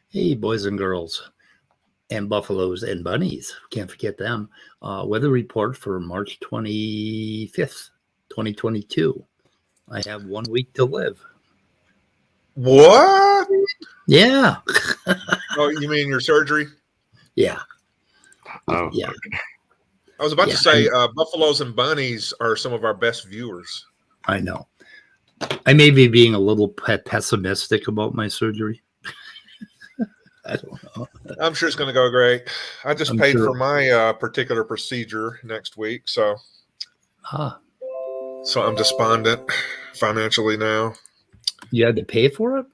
Hey, boys and girls, and buffaloes and bunnies. Can't forget them. Weather report for March 25th, 2022. I have 1 week to live. What? Yeah. Oh, you mean your surgery? Yeah. Oh, yeah. I was about to say buffaloes and bunnies are some of our best viewers. I know. I may be being a little pessimistic about my surgery. I don't know. I'm sure it's going to go great. I just paid for my particular procedure next week, so I'm despondent financially now. You had to pay for it?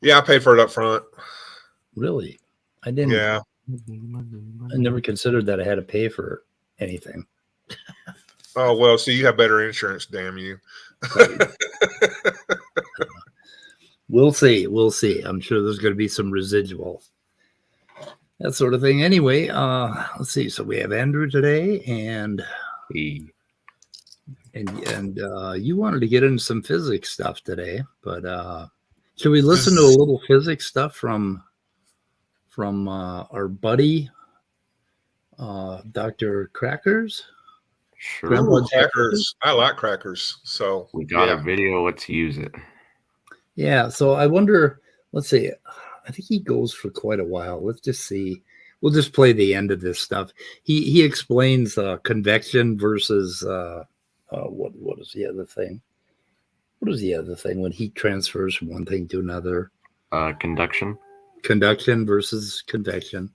Yeah, I paid for it up front. Really? I didn't. Yeah. I never considered that I had to pay for anything. Oh, well, so you have better insurance, damn you. We'll see. We'll see. I'm sure there's going to be some residual, that sort of thing. Anyway, let's see. So we have Andrew today, and you wanted to get into some physics stuff today, but should we listen to a little physics stuff from our buddy, Dr. Crackers? Sure. Crackers. I like crackers. So we got a video. Let's use it. Yeah, so I wonder, let's see, I think he goes for quite a while. Let's just see. We'll just play the end of this stuff. He explains convection versus what is the other thing? What is the other thing when heat transfers from one thing to another? Conduction. Conduction versus convection.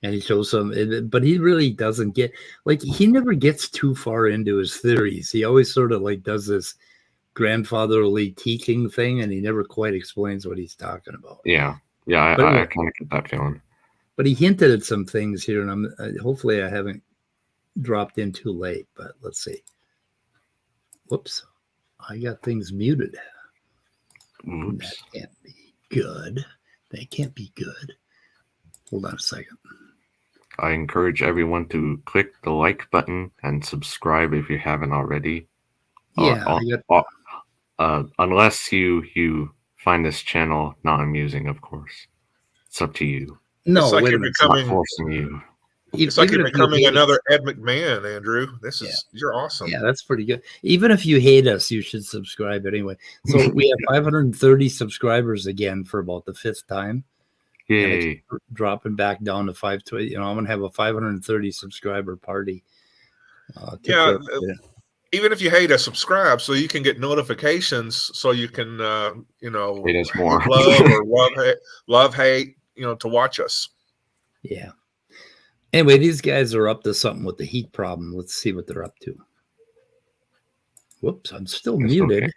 And he shows some, but he really doesn't get, like, he never gets too far into his theories. He always sort of like does this grandfatherly teaching thing, and he never quite explains what he's talking about. Yeah, I kind of get that feeling. But he hinted at some things here, and I'm hopefully I haven't dropped in too late. But let's see. Whoops, I got things muted. Oops. That can't be good. That can't be good. Hold on a second. I encourage everyone to click the like button and subscribe if you haven't already. Yeah, unless you find this channel not amusing, of course. It's up to you. No, it's like you're becoming, it's not forcing you. It's like you're becoming another Ed McMahon, Andrew. You're awesome. Yeah, that's pretty good. Even if you hate us, you should subscribe anyway. So we have 530 subscribers again for about the fifth time. Yay. Dropping back down to 520. I'm going to have a 530 subscriber party. Even if you hate us, subscribe so you can get notifications, so you can, hate us more. love, hate, to watch us. Yeah. Anyway, these guys are up to something with the heat problem. Let's see what they're up to. Whoops, I'm still muted. Okay.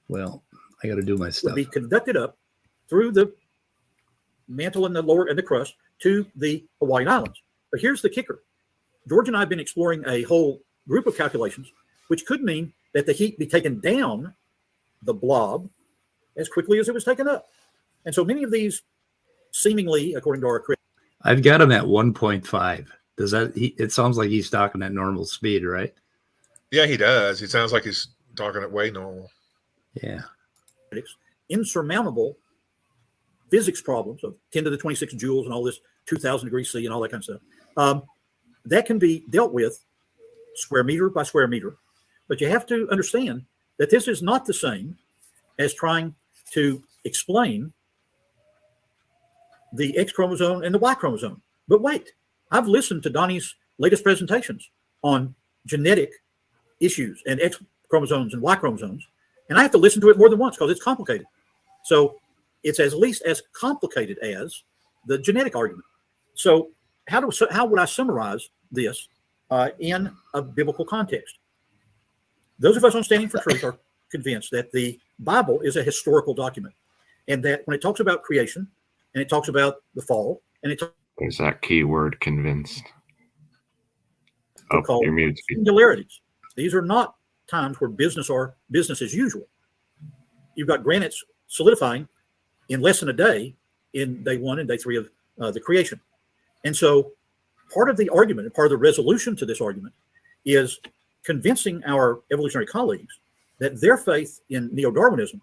Well, I got to do my stuff. Be conducted up through the mantle and the lower and the crust to the Hawaiian Islands. But here's the kicker. George and I have been exploring a whole group of calculations, which could mean that the heat be taken down the blob as quickly as it was taken up. And so many of these seemingly, according to our I've got him at 1.5. Does that, it sounds like he's talking at normal speed, right? Yeah, he does. He sounds like he's talking at way normal. Yeah. Insurmountable physics problems of 10 to the 26 joules and all this 2,000 degrees C and all that kind of stuff. That can be dealt with square meter by square meter. But you have to understand that this is not the same as trying to explain the X chromosome and the Y chromosome. But wait, I've listened to Donnie's latest presentations on genetic issues and X chromosomes and Y chromosomes, and I have to listen to it more than once because it's complicated. So it's at least as complicated as the genetic argument. So how would I summarize this in a biblical context? Those of us on Standing for Truth are convinced that the Bible is a historical document, and that when it talks about creation, and it talks about the fall, and it There's that key word, convinced. Oh, called you're muted. singularities. These are not times where business as usual. You've got granites solidifying in less than a day in day 1 and day 3 of the creation. And so part of the argument and part of the resolution to this argument is convincing our evolutionary colleagues that their faith in neo-Darwinism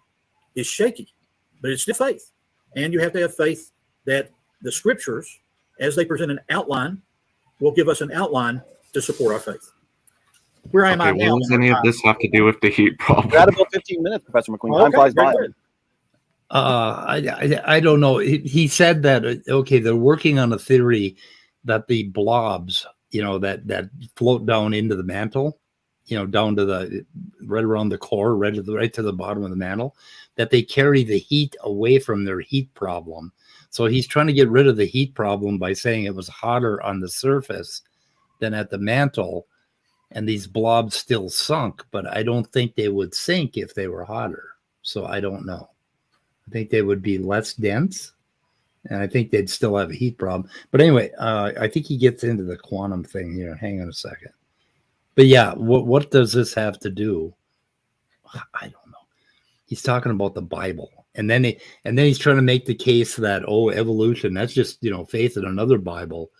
is shaky, but it's still faith. And you have to have faith that the scriptures, as they present an outline, will give us an outline to support our faith. Where am I now? What does any of this have to do with the heat problem? We're at about 15 minutes, Professor McQueen. Time flies by. I don't know. He said that, okay, they're working on a theory that the blobs, that float down into the mantle, down to right around the core, right to the bottom of the mantle, that they carry the heat away from their heat problem. So he's trying to get rid of the heat problem by saying it was hotter on the surface than at the mantle, and these blobs still sunk, but I don't think they would sink if they were hotter. So I don't know. I think they would be less dense, and I think they'd still have a heat problem. But anyway, I think he gets into the quantum thing here. Hang on a second. But yeah, what does this have to do? I don't know. He's talking about the Bible, and then he's trying to make the case that evolution, that's just faith in another Bible.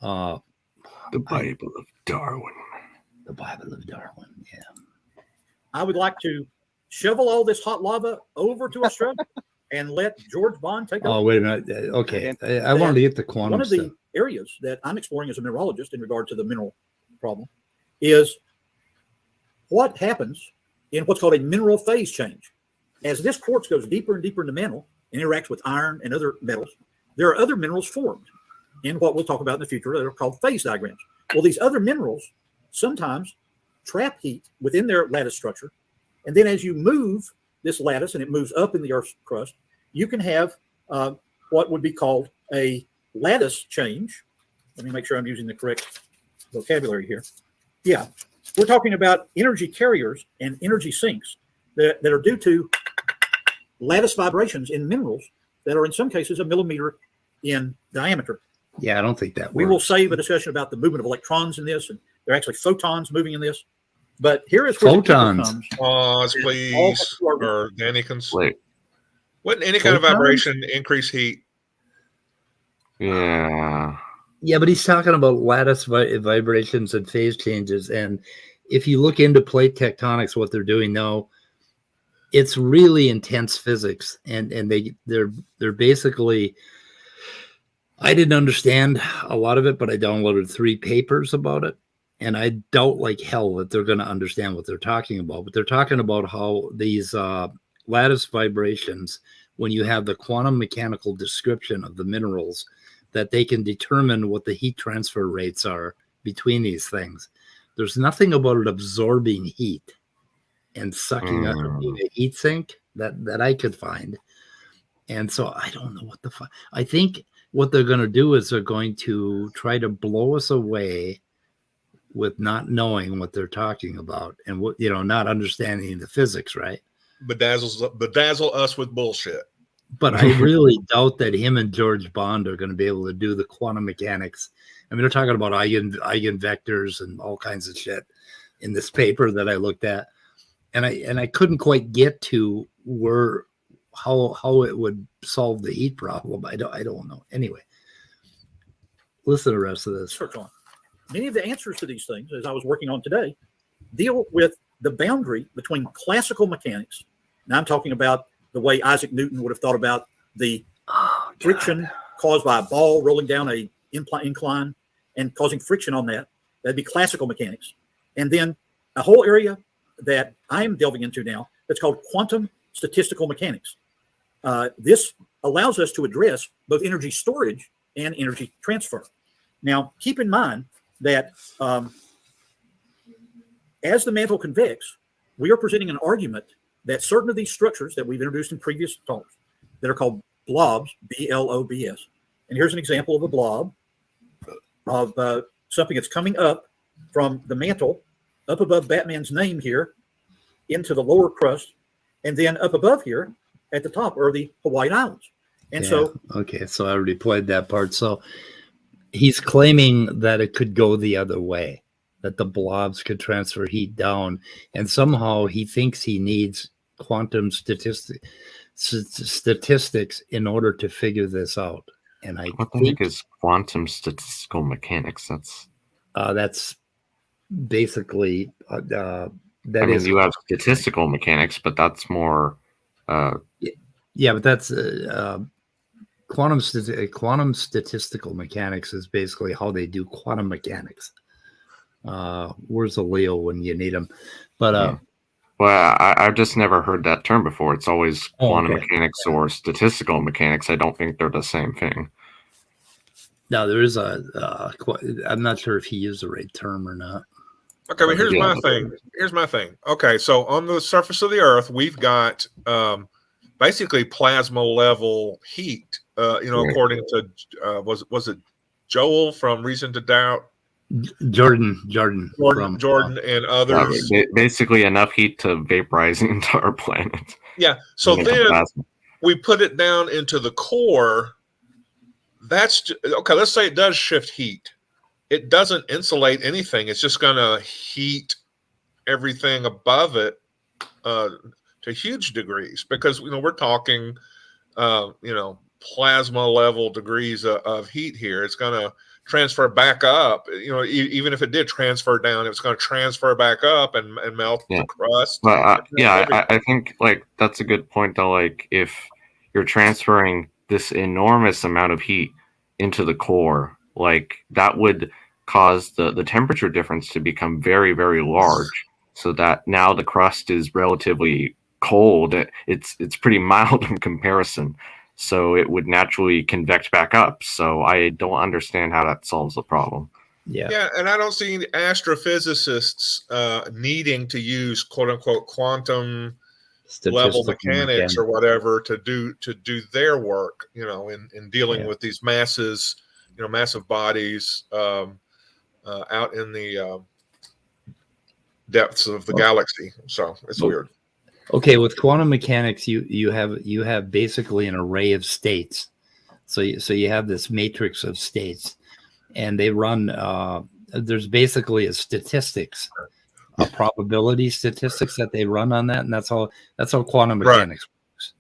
The Bible of Darwin. The Bible of Darwin. Yeah. I would like to shovel all this hot lava over to Australia and let George Bond take over. Oh, wait a minute. Okay. I wanted to get the quantum One of the areas that I'm exploring as a mineralogist in regard to the mineral problem is what happens in what's called a mineral phase change. As this quartz goes deeper and deeper in the mantle and interacts with iron and other metals, there are other minerals formed in what we'll talk about in the future that are called phase diagrams. Well, these other minerals sometimes trap heat within their lattice structure. And then as you move this lattice and it moves up in the Earth's crust, you can have what would be called a lattice change. Let me make sure I'm using the correct vocabulary here. Yeah, we're talking about energy carriers and energy sinks that are due to lattice vibrations in minerals that are in some cases a millimeter in diameter. Yeah, I don't think that works. We will save a discussion about the movement of electrons in this, and they're actually photons moving in this. But here is where photons. The comes. Pause, please. Or Danny can wait. Wouldn't any kind of vibration increase heat? Yeah. Yeah, but he's talking about lattice vibrations and phase changes. And if you look into plate tectonics, what they're doing now, it's really intense physics. And they're basically, I didn't understand a lot of it, but I downloaded 3 papers about it. And I doubt like hell that they're going to understand what they're talking about. But they're talking about how these lattice vibrations, when you have the quantum mechanical description of the minerals, that they can determine what the heat transfer rates are between these things. There's nothing about it absorbing heat and sucking up being a heat sink that I could find. And so I don't know what the fuck. I think what they're going to do is they're going to try to blow us away with not knowing what they're talking about and what, not understanding the physics, right? Bedazzle us with bullshit. But I really doubt that him and George Bond are going to be able to do the quantum mechanics. I mean, they're talking about eigenvectors and all kinds of shit in this paper that I looked at, and I couldn't quite get to how it would solve the heat problem. I don't know. Anyway, listen to the rest of this. Search on. Many of the answers to these things, as I was working on today, deal with the boundary between classical mechanics. Now I'm talking about the way Isaac Newton would have thought about the friction caused by a ball rolling down a incline and causing friction on that. That'd be classical mechanics. And then a whole area that I am delving into now that's called quantum statistical mechanics. This allows us to address both energy storage and energy transfer. Now, keep in mind that as the mantle convects, we are presenting an argument that certain of these structures that we've introduced in previous talks that are called blobs, B-L-O-B-S. And here's an example of a blob of something that's coming up from the mantle, up above Batman's name here, into the lower crust, and then up above here at the top are the Hawaiian Islands. And so okay, so I already played that part. So he's claiming that it could go the other way, that the blobs could transfer heat down, and somehow he thinks he needs quantum statistics in order to figure this out. And I what the think heck is quantum statistical mechanics? that's basically you have statistical mechanics, but that's more. Yeah, but that's quantum statistical mechanics is basically how they do quantum mechanics. Where's the Leo when you need them? But well, I've just never heard that term before. It's always quantum mechanics or statistical mechanics. I don't think they're the same thing. now there is I'm not sure if he used the right term or not. Okay, but here's my thing. Here's my thing. Okay, so on the surface of the Earth, we've got basically plasma level heat. According to was it Joel from Reason to Doubt? Jordan and others. Basically enough heat to vaporize the entire planet. Yeah. So then we put it down into the core. That's okay. Let's say it does shift heat. It doesn't insulate anything. It's just going to heat everything above it to huge degrees, because we're talking plasma level degrees of heat here. It's going to transfer back up. Even if it did transfer down, it's going to transfer back up and melt the crust. But I think that's a good point though. Like if you're transferring this enormous amount of heat into the core, like that would cause the temperature difference to become very, very large, so that now the crust is relatively cold. It's pretty mild in comparison, so it would naturally convect back up. So I don't understand how that solves the problem. Yeah, and I don't see any astrophysicists needing to use quote unquote quantum level mechanics or whatever to do their work, in dealing with these masses, massive bodies out in the depths of the galaxy. So it's weird. Okay, with quantum mechanics, you have basically an array of states. So you have this matrix of states, and they run. There's basically a probability statistics that they run on that, and that's how quantum mechanics works.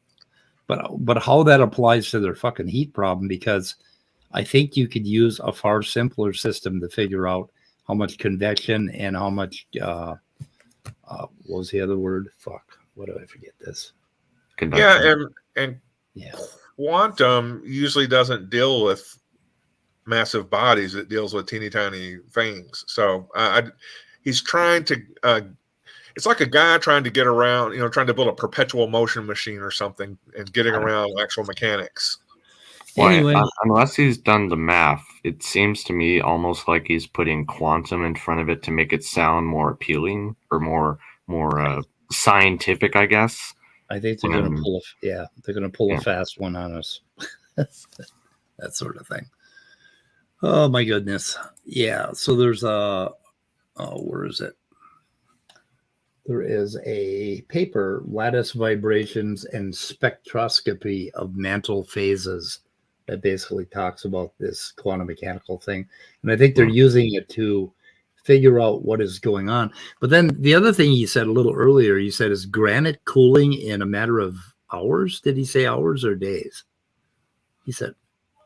But how that applies to their fucking heat problem, because I think you could use a far simpler system to figure out how much convection and how much what was the other word? Fuck. What do I forget this? Convection. Yeah, and quantum usually doesn't deal with massive bodies. It deals with teeny tiny things. So he's trying to it's like a guy trying to get around, trying to build a perpetual motion machine or something and getting around actual mechanics. Anyway, unless he's done the math, it seems to me almost like he's putting quantum in front of it to make it sound more appealing or more scientific, I guess. I think they're going to pull a fast one on us. That sort of thing. Oh my goodness. Yeah. So there's where is it? There is a paper, Lattice Vibrations and Spectroscopy of Mantle Phases, that basically talks about this quantum mechanical thing. And I think they're using it to figure out what is going on. But then the other thing you said a little earlier, you said, is granite cooling in a matter of hours? Did he say hours or days? He said.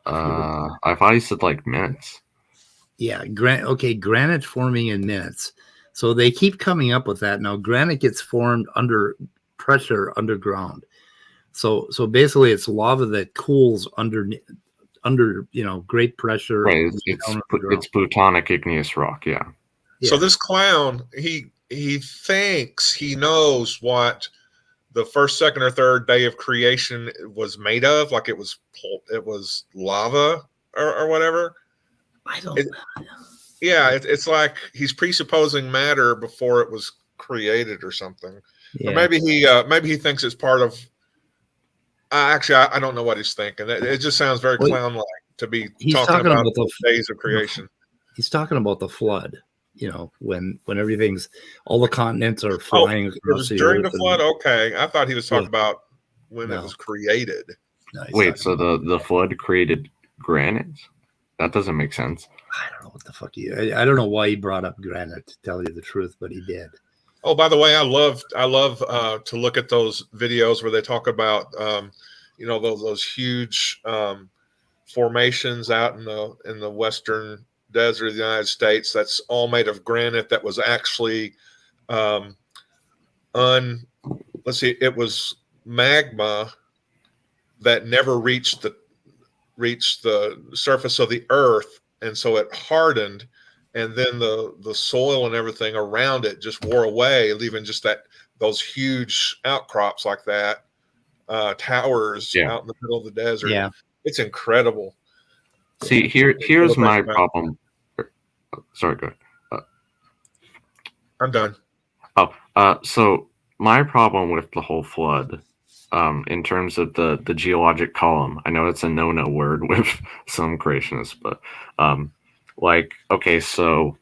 I thought he said minutes. Yeah. Granite forming in minutes. So they keep coming up with that. Now, granite gets formed under pressure underground. So basically, it's lava that cools under great pressure. Right. It's plutonic igneous rock. Yeah. So this clown, he thinks he knows what the first, second, or third day of creation was made of, like it was lava or whatever. I don't know. Yeah, it's like he's presupposing matter before it was created or something. Yeah. Or maybe he thinks it's part of I don't know what he's thinking. It just sounds very clown-like to be talking about the days of creation. He's talking about the flood. You know, when everything's, all the continents are flying across the during earth. The flood. Okay, I thought he was talking about when it was created. No, wait, so the flood created granite? That doesn't make sense. I don't know what the fuck I don't know why he brought up granite, to tell you the truth, but he did. Oh, by the way, I love to look at those videos where they talk about those huge formations out in the western desert of the United States. That's all made of granite that was actually it was magma that never reached the surface of the earth, and so it hardened, and then the soil and everything around it just wore away, leaving just those huge outcrops like that, towers out in the middle of the desert. Yeah, it's incredible. See, here's my problem. Sorry, go ahead. I'm done. So my problem with the whole flood, in terms of the geologic column, I know it's a no-no word with some creationists, but okay, so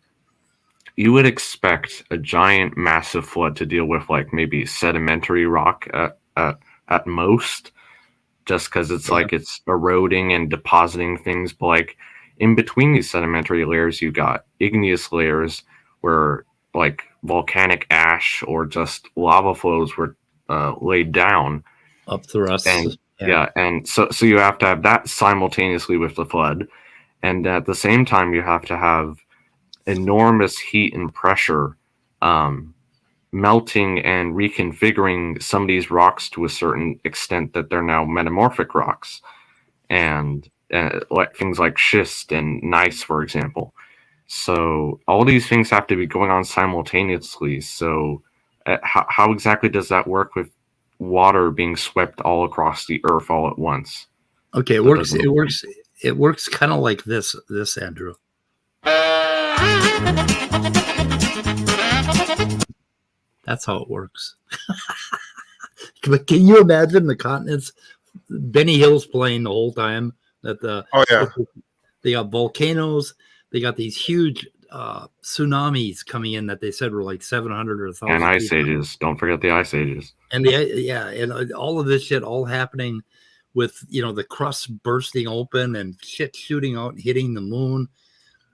you would expect a giant, massive flood to deal with like maybe sedimentary rock at most, just because it's like it's eroding and depositing things, but like in between these sedimentary layers, you got igneous layers where like volcanic ash or just lava flows were laid down up thrusts. And and so you have to have that simultaneously with the flood, and at the same time you have to have enormous heat and pressure melting and reconfiguring some of these rocks to a certain extent that they're now metamorphic rocks, and like things like schist and gneiss, for example. So all these things have to be going on simultaneously. So how exactly does that work with water being swept all across the earth all at once? Okay, it works kind of like this, Andrew. That's how it works. But can you imagine the continents? Benny Hill's playing the whole time. They got volcanoes. They got these huge tsunamis coming in that they said were like 700 or 1,000. And ice ages. Don't forget the ice ages. And and all of this shit all happening with the crust bursting open and shit shooting out and hitting the moon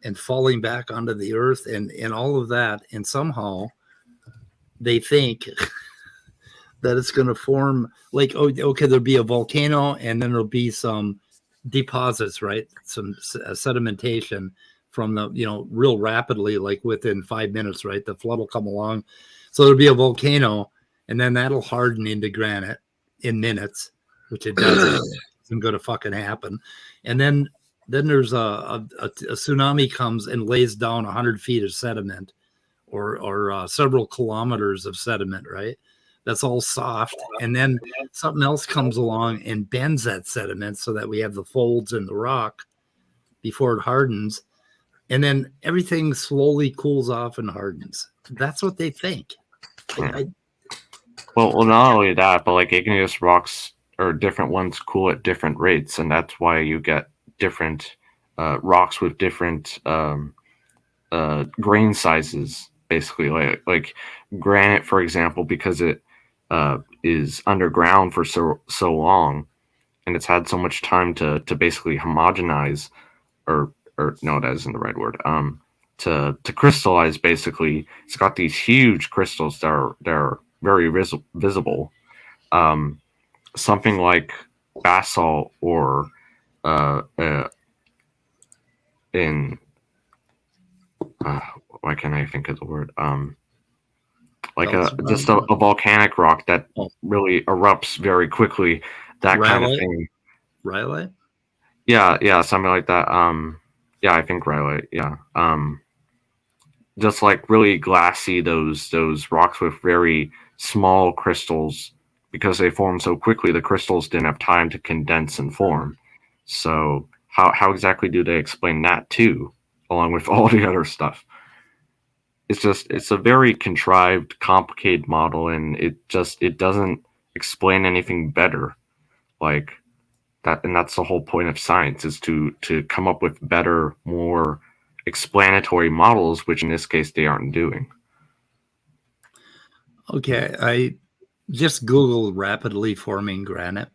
and falling back onto the earth and all of that. And somehow they think that it's going to form like, okay, there'll be a volcano and then there'll be some deposits, right? Some sedimentation from the, real rapidly, like within 5 minutes, right? The flood will come along. So there'll be a volcano and then that'll harden into granite in minutes, which it doesn't. Isn't going to fucking happen. And then there's a tsunami comes and lays down 100 feet of sediment or several kilometers of sediment, right? That's all soft. And then something else comes along and bends that sediment so that we have the folds in the rock before it hardens. And then everything slowly cools off and hardens. That's what they think. Well, not only that, but like igneous rocks or different ones cool at different rates. And that's why you get different rocks with different grain sizes, basically. Like granite, for example, because it is underground for so long, and it's had so much time to basically homogenize, or no, that isn't the right word. To crystallize, basically, it's got these huge crystals that are very visible. Something like basalt or why can't I think of the word? Like just a volcanic rock that really erupts very quickly. That kind of thing. Rhyolite? Yeah, something like that. Yeah, I think rhyolite. Yeah. Just like really glassy, those rocks with very small crystals, because they form so quickly, the crystals didn't have time to condense and form. So how exactly do they explain that too, along with all the other stuff? It's a very contrived, complicated model, and it doesn't explain anything better. Like that, and that's the whole point of science, is to come up with better, more explanatory models, which in this case they aren't doing. Okay, I just Googled rapidly forming granite,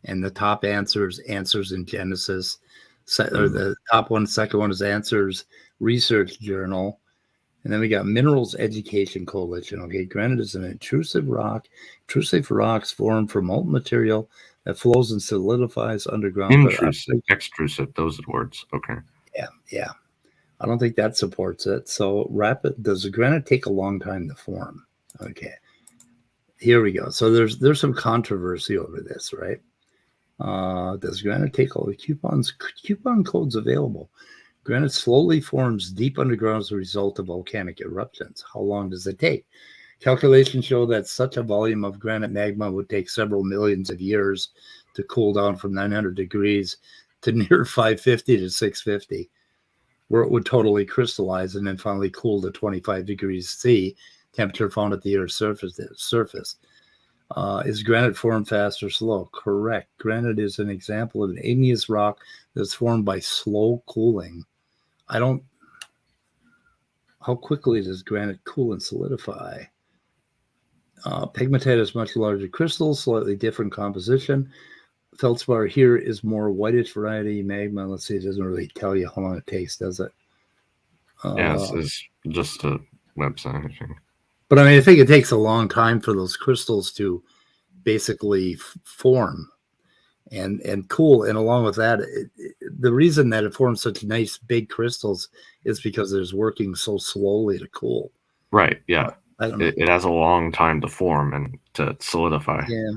and the top answers in Genesis, or the top one, second one is Answers Research Journal. And then we got Minerals Education Coalition. Okay, granite is an intrusive rock. Intrusive rocks formed from molten material that flows and solidifies underground. Intrusive, extrusive, those are the words. Okay. Yeah. I don't think that supports it. So does the granite take a long time to form? Okay. Here we go. So there's some controversy over this, right? Does granite take all the coupon codes available? Granite slowly forms deep underground as a result of volcanic eruptions. How long does it take? Calculations show that such a volume of granite magma would take several millions of years to cool down from 900 degrees to near 550 to 650, where it would totally crystallize and then finally cool to 25 degrees C, temperature found at the Earth's surface. Is granite formed fast or slow? Correct. Granite is an example of an igneous rock that's formed by slow cooling. How quickly does granite cool and solidify? Pegmatite has much larger crystals, slightly different composition. Feldspar here is more whitish variety magma. Let's see, it doesn't really tell you how long it takes, does it? This is just a website, I think. But I think it takes a long time for those crystals to basically form and cool. And along with that, the reason that it forms such nice big crystals is because it's working so slowly to cool. Right. Yeah. I don't know. It has a long time to form and to solidify. Yeah.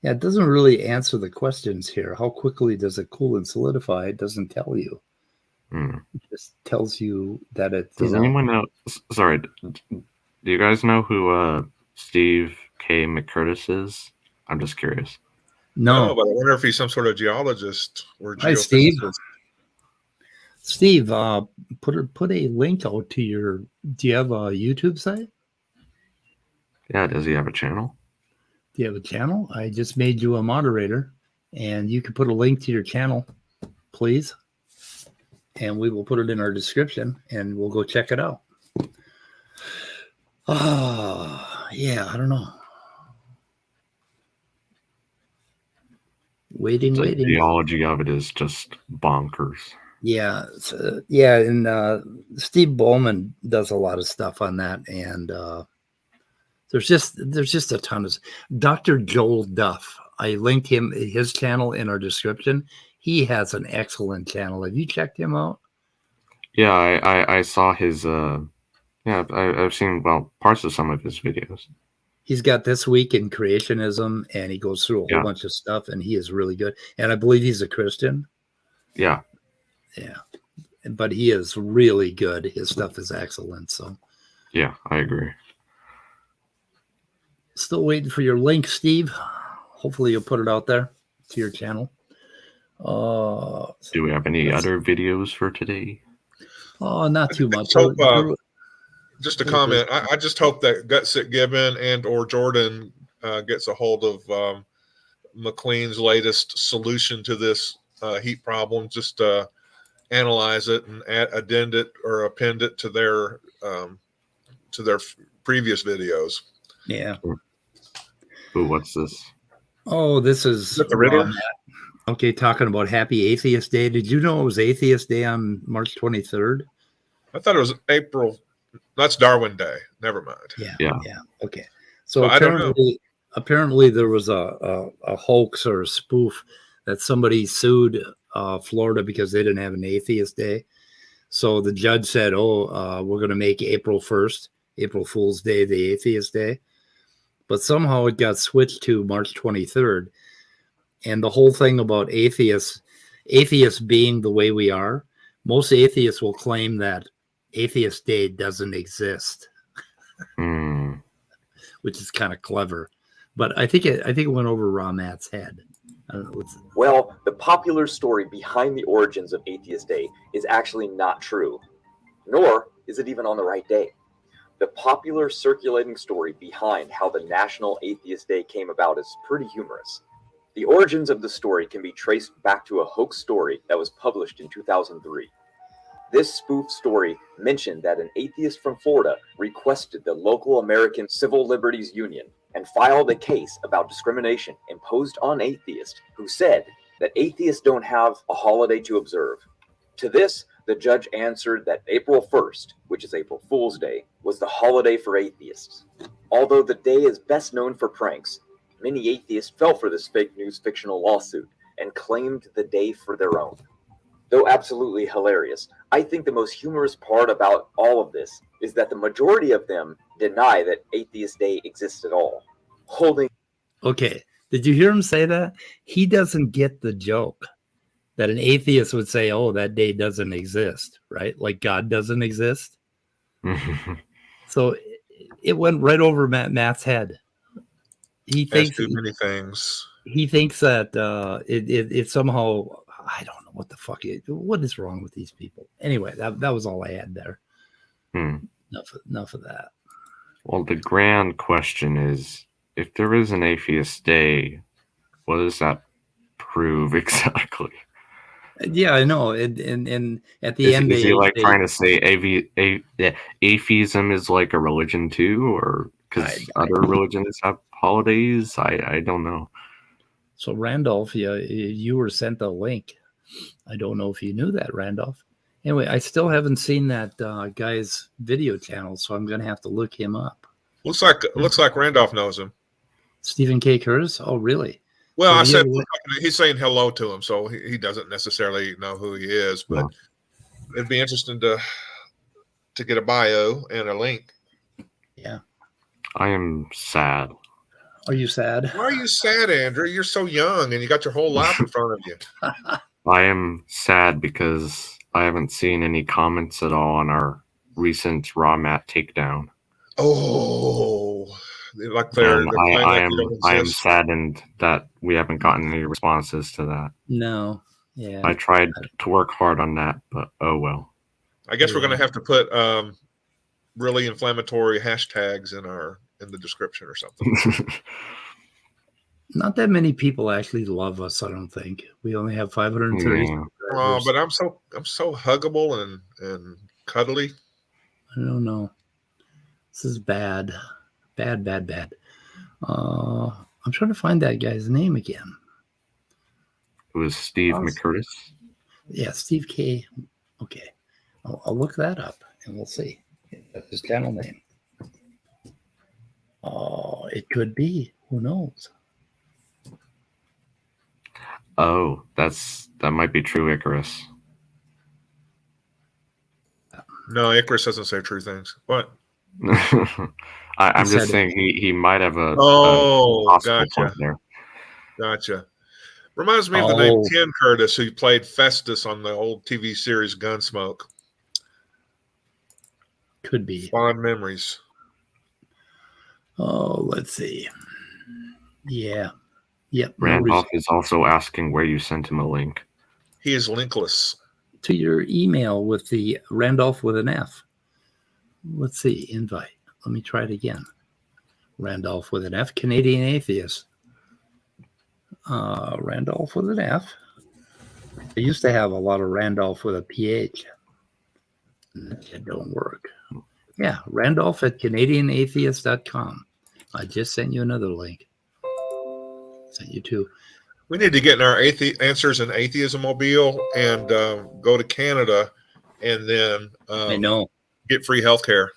It doesn't really answer the questions here. How quickly does it cool and solidify? It doesn't tell you. It just tells you that it. Does anyone know? Sorry, do you guys know who Steve K. McCurtis is? I'm just curious. No, but I wonder if he's some sort of geologist or Hi, Steve. Steve, put a link out to your. Do you have a YouTube site? Yeah. Does he have a channel? Do you have a channel? I just made you a moderator, and you can put a link to your channel, please. And we will put it in our description, and we'll go check it out. Yeah, I don't know. Waiting. The geology of it is just bonkers. Yeah, and Steve Bowman does a lot of stuff on that, and there's just a ton of Dr. Joel Duff. I linked his channel in our description. He has an excellent channel. Have you checked him out? Yeah, I saw his. I've seen parts of some of his videos. He's got This Week in Creationism, and he goes through a whole bunch of stuff, and he is really good. And I believe he's a Christian. Yeah. Yeah. But he is really good. His stuff is excellent. So. Yeah, I agree. Still waiting for your link, Steve. Hopefully you'll put it out there to your channel. Do we have any other videos for today? Oh, not too much. Just a comment. I just hope that Gutsick Gibbon and or Jordan gets a hold of McLean's latest solution to this heat problem. Just analyze it and append it to their previous videos. Yeah. Ooh, what's this? Oh, this is okay. Talking about Happy Atheist Day. Did you know it was Atheist Day on March 23rd? I thought it was April. That's Darwin Day. Never mind. Yeah. Okay. So apparently there was a hoax or a spoof that somebody sued Florida because they didn't have an Atheist Day. So the judge said, we're going to make April 1st, April Fool's Day, the Atheist Day. But somehow it got switched to March 23rd. And the whole thing about atheists being the way we are, most atheists will claim that Atheist Day doesn't exist, which is kind of clever. But I think it went over Ramat's head. I don't know. Well, the popular story behind the origins of Atheist Day is actually not true, nor is it even on the right day. The popular circulating story behind how the National Atheist Day came about is pretty humorous. The origins of the story can be traced back to a hoax story that was published in 2003. This spoof story mentioned that an atheist from Florida requested the local American Civil Liberties Union and filed a case about discrimination imposed on atheists who said that atheists don't have a holiday to observe. To this, the judge answered that April 1st, which is April Fool's Day, was the holiday for atheists. Although the day is best known for pranks, many atheists fell for this fake news fictional lawsuit and claimed the day for their own. Though absolutely hilarious, I think the most humorous part about all of this is that the majority of them deny that Atheist Day exists at all. Okay, did you hear him say that? He doesn't get the joke that an atheist would say, oh, that day doesn't exist, right? Like God doesn't exist. So it went right over Matt's head. He thinks too many things. He thinks that it somehow, I don't know what the fuck what is wrong with these people. Anyway, that was all I had there. Enough of that. Well, the grand question is, if there is an atheist day, what does that prove exactly? Yeah, I know. And at the end, is he like trying to say atheism is like a religion too, or because other religions have holidays? I don't know. So Randolph, you were sent a link. I don't know if you knew that, Randolph. Anyway, I still haven't seen that guy's video channel, so I'm going to have to look him up. Looks like Randolph knows him. Stephen K. Curtis? Oh, really? Well, I said he's saying hello to him, so he doesn't necessarily know who he is, but it'd be interesting to get a bio and a link. Yeah. I am sad. Are you sad? Why are you sad, Andrew? You're so young and you got your whole life in front of you. I am sad because I haven't seen any comments at all on our recent raw mat takedown. Oh, like I am saddened that we haven't gotten any responses to that. No. Yeah. I tried to work hard on that, but oh well. I guess we're going to have to put really inflammatory hashtags in the description or something. Not that many people actually love us, I don't think. We only have 530. Yeah. Oh, but I'm so huggable and cuddly. I don't know. This is bad. Bad. I'm trying to find that guy's name again. It was Steve McCurtis. Yeah, Steve K. Okay. I'll look that up and we'll see. That's his channel name. Oh, it could be. Who knows? Oh, that might be true, Icarus. No, Icarus doesn't say true things. What? I'm just saying he might have a gotcha. Point there. Gotcha. Reminds me of the name Ken Curtis, who played Festus on the old TV series Gunsmoke. Could be. Fond memories. Oh, let's see. Yeah. Yep. Randolph is also asking where you sent him a link. He is linkless. To your email with the Randolph with an F. Let's see. Invite. Let me try it again. Randolph with an F. Canadian atheist. Randolph with an F. I used to have a lot of Randolph with a PH. That don't work. Yeah, Randolph at CanadianAtheist.com. I just sent you another link. Sent you two. We need to get in our Answers in Atheism mobile and go to Canada and then I know. Get free healthcare.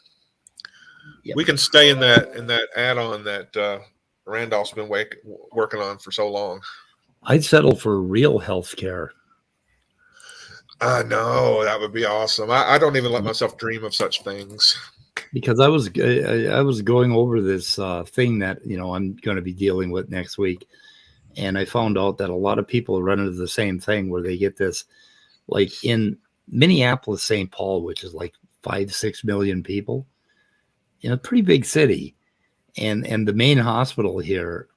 Yep. We can stay in that add-on that Randolph's been working on for so long. I'd settle for real healthcare. I know, that would be awesome. I don't even let myself dream of such things. Because I was going over this thing that I'm going to be dealing with next week, and I found out that a lot of people run into the same thing where they get this, like in Minneapolis, St. Paul, which is like 5-6 million people, in a pretty big city, and the main hospital here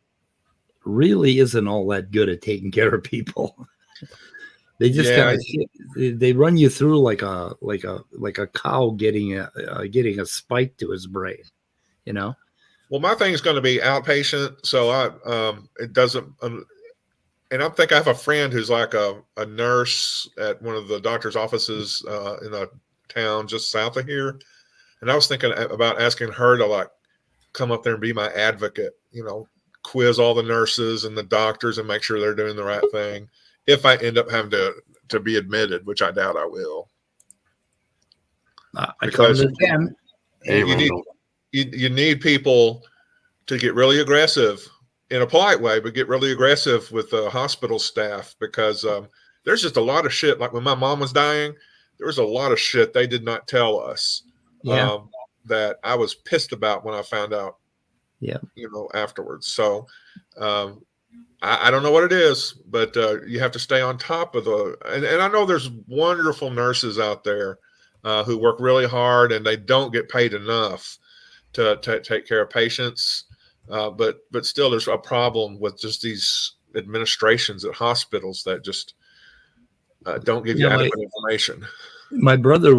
really isn't all that good at taking care of people. They just they run you through like a cow getting a spike to his brain, Well, my thing is going to be outpatient, so it doesn't. and I think I have a friend who's like a nurse at one of the doctor's offices in a town just south of here. And I was thinking about asking her to like come up there and be my advocate, quiz all the nurses and the doctors and make sure they're doing the right thing. If I end up having to be admitted, which I doubt I will. Because again, you need people to get really aggressive in a polite way, but get really aggressive with the hospital staff because there's just a lot of shit. Like when my mom was dying, there was a lot of shit they did not tell us that I was pissed about when I found out, afterwards. So I don't know what it is, but you have to stay on top of and I know there's wonderful nurses out there who work really hard and they don't get paid enough to take care of patients. But still, there's a problem with just these administrations at hospitals that just don't give you adequate information. My brother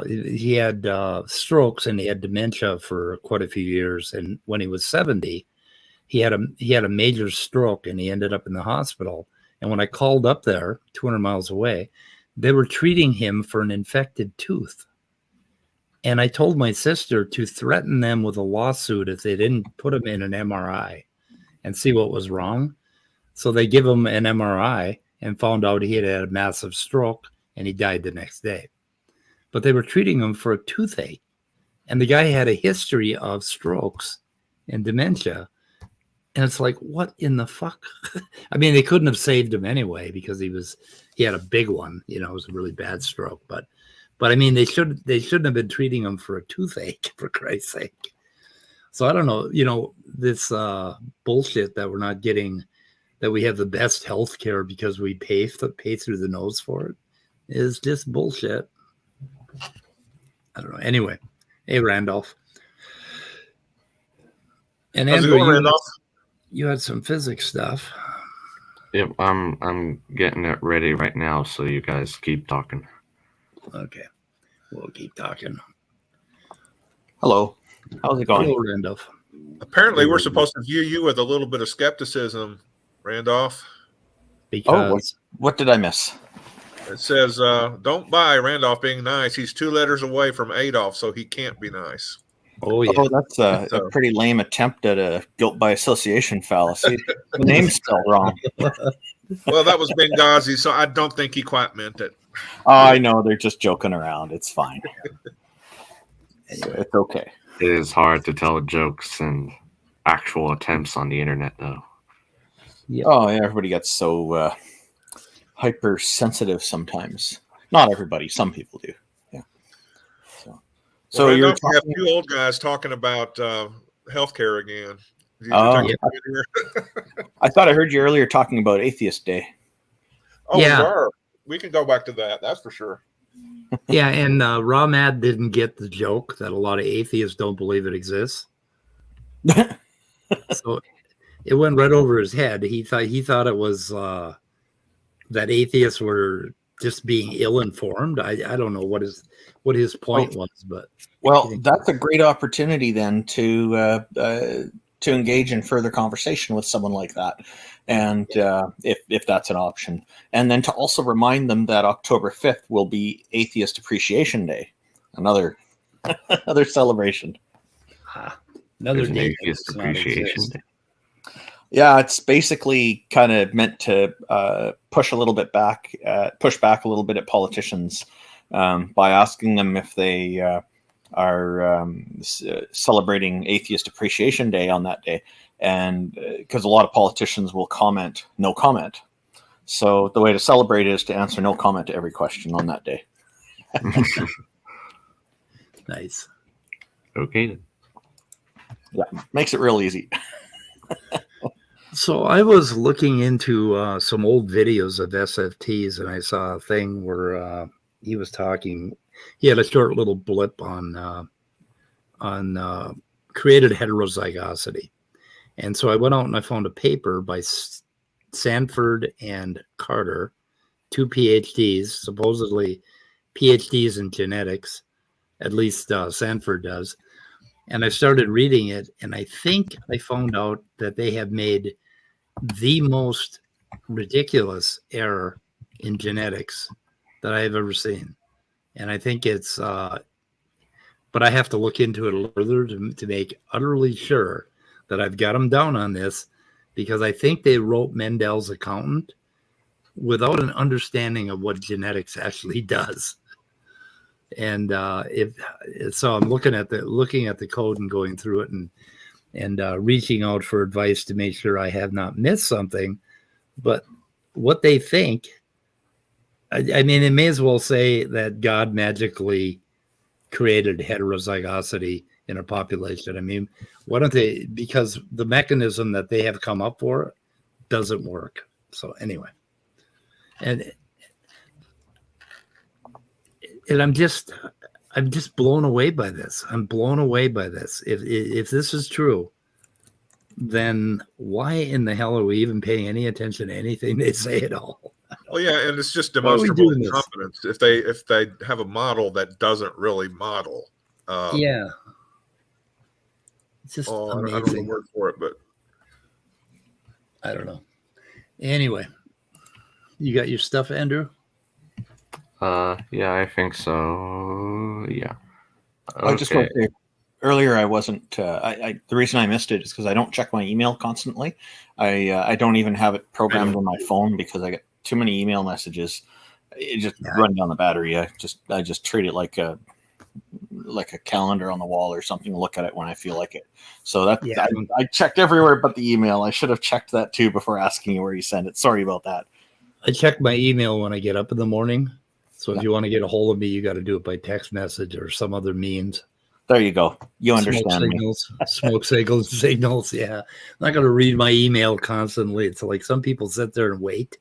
he had strokes and he had dementia for quite a few years. And when he was 70, he had a major stroke and he ended up in the hospital. And when I called up there 200 miles away, they were treating him for an infected tooth. And I told my sister to threaten them with a lawsuit if they didn't put him in an MRI and see what was wrong. So they give him an MRI and found out he had a massive stroke and he died the next day. But they were treating him for a toothache. And the guy had a history of strokes and dementia. And it's like, what in the fuck? I mean, they couldn't have saved him anyway because he had a big one, it was a really bad stroke. But I mean, they shouldn't have been treating him for a toothache, for Christ's sake. So I don't know, this bullshit that we're not getting, that we have the best health care because we pay through the nose for it is just bullshit. I don't know. Anyway, hey, Randolph. And Andrew, you had some physics stuff. Yep, I'm getting it ready right now, so you guys keep talking. Okay, we'll keep talking. Hello, how's it going? Hello, Randolph. Apparently, we're supposed to view you with a little bit of skepticism, Randolph. Because what did I miss? It says, don't buy Randolph being nice. He's 2 letters away from Adolf, so he can't be nice. Oh, yeah. Oh, that's a pretty lame attempt at a guilt by association fallacy. The name's spelled wrong. Well, that was Benghazi, so I don't think he quite meant it. Oh, I know. They're just joking around. It's fine. It's okay. It is hard to tell jokes and actual attempts on the internet, though. Yep. Oh, yeah. Everybody gets so hypersensitive sometimes. Not everybody. Some people do. Yeah. So Well, you're we have 2 old guys talking about healthcare again. I thought I heard you earlier talking about Atheist Day. Oh, yeah. We were. We can go back to that. That's for sure. Yeah, and Ramad didn't get the joke that a lot of atheists don't believe it exists. So it went right over his head. He thought it was that atheists were just being ill-informed. I don't know what his point was, but that's a great opportunity then to engage in further conversation with someone like that, and if that's an option, and then to also remind them that October 5th will be Atheist Appreciation Day, another celebration. Another Atheist Appreciation Day. Yeah, it's basically kind of meant to push back a little bit at politicians by asking them if they are celebrating Atheist Appreciation Day on that day, and because a lot of politicians will comment no comment. So the way to celebrate is to answer no comment to every question on that day. Nice. Okay then. Yeah, makes it real easy. So I was looking into some old videos of SFTs, and I saw a thing where he was talking. He had a short little blip on created heterozygosity, and so I went out and I found a paper by Sanford and Carter, 2 PhDs, supposedly PhDs in genetics. At least Sanford does. And I started reading it, and I think I found out that they have made the most ridiculous error in genetics that I have ever seen. And I think it's, but I have to look into it further to make utterly sure that I've got them down on this, because I think they wrote Mendel's Accountant without an understanding of what genetics actually does. And so I'm looking at the code and going through it and reaching out for advice to make sure I have not missed something. But what they think, I mean, it may as well say that God magically created heterozygosity in a population. I mean, why don't they? Because the mechanism that they have come up for doesn't work. So anyway, and I'm just blown away by this. I'm blown away by this. If this is true, then why in the hell are we even paying any attention to anything they say at all? Well, yeah, and it's just demonstrable incompetence. If they have a model that doesn't really model, yeah, it's just I don't know the word for it, but I don't know. Anyway, you got your stuff, Andrew? Yeah, I think so. Yeah. Okay. I just want to say, earlier I wasn't. The reason I missed it is because I don't check my email constantly. I don't even have it programmed on my phone because I get too many email messages. It just run down the battery. I just treat it like a calendar on the wall or something. Look at it when I feel like it. So that I checked everywhere but the email. I should have checked that too before asking you where you sent it. Sorry about that. I check my email when I get up in the morning. So if you want to get a hold of me, you got to do it by text message or some other means. There you go. You understand Smoke signals. Yeah. I'm not going to read my email constantly. It's like some people sit there and wait.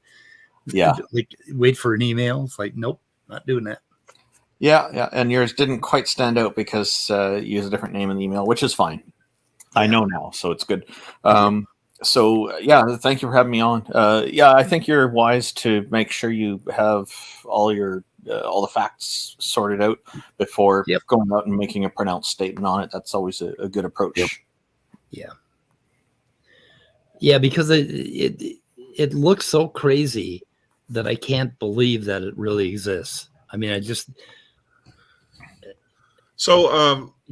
Yeah. Like, wait for an email. It's like, nope, not doing that. Yeah. And yours didn't quite stand out because you use a different name in the email, which is fine. Yeah. I know now, so it's good. So, yeah, thank you for having me on. I think you're wise to make sure you have all the facts sorted out before going out and making a pronounced statement on it. That's always a good approach. Yep. Yeah, because it looks so crazy that I can't believe that it really exists. I mean, it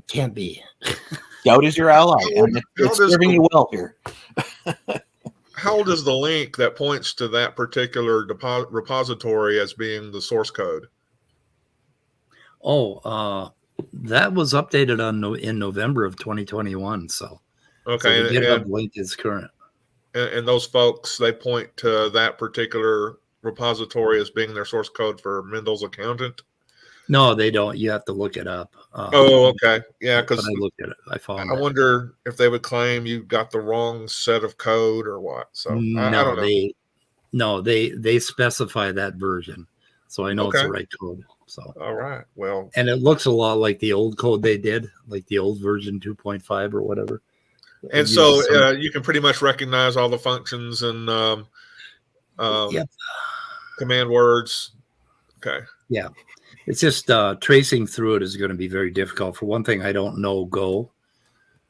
can't be. Doubt is your ally, and it's serving you well here. How old is the link that points to that particular repository as being the source code? That was updated in November of 2021. So okay, the GitHub link is current. And those folks, they point to that particular repository as being their source code for Mendel's Accountant. No, they don't. You have to look it up. Okay. Yeah, because I looked at it. I wonder if they would claim you got the wrong set of code or what. So I don't know. They specify that version, so I know it's the right code. So all right. Well, and it looks a lot like the old code they did, like the old version 2.5 or whatever. And so you can pretty much recognize all the functions and command words. Okay. Yeah. It's just tracing through it is going to be very difficult. For one thing, I don't know Go.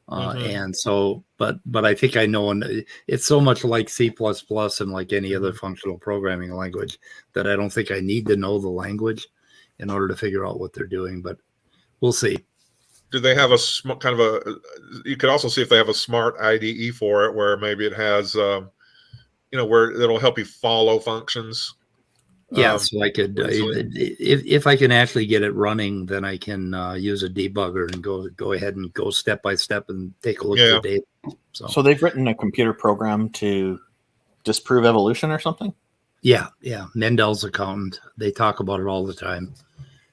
And so, but I think I know, and it's so much like C++ and like any other functional programming language that I don't think I need to know the language in order to figure out what they're doing, but we'll see. Do they have you could also see if they have a smart IDE for it, where maybe it has, where it'll help you follow functions. Yeah, so I could, if I can actually get it running, then I can use a debugger and go ahead and go step by step and take a look at the data. So they've written a computer program to disprove evolution or something? Yeah. Mendel's Accountant. They talk about it all the time.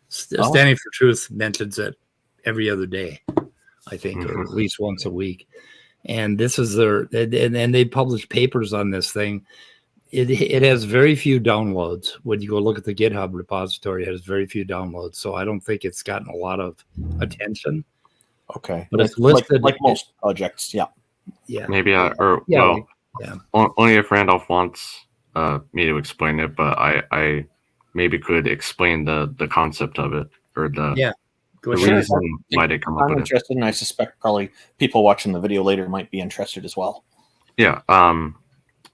Standing for Truth mentions it every other day, I think, or at least once a week. And this is and they publish papers on this thing. It has very few downloads. When you go look at the GitHub repository, it has very few downloads. So I don't think it's gotten a lot of attention. Okay. But it's listed like most projects. Yeah. Maybe only if Randolph wants me to explain it, but I maybe could explain the concept of it or the reason why they come up with it. I'm interested, and I suspect probably people watching the video later might be interested as well. Yeah.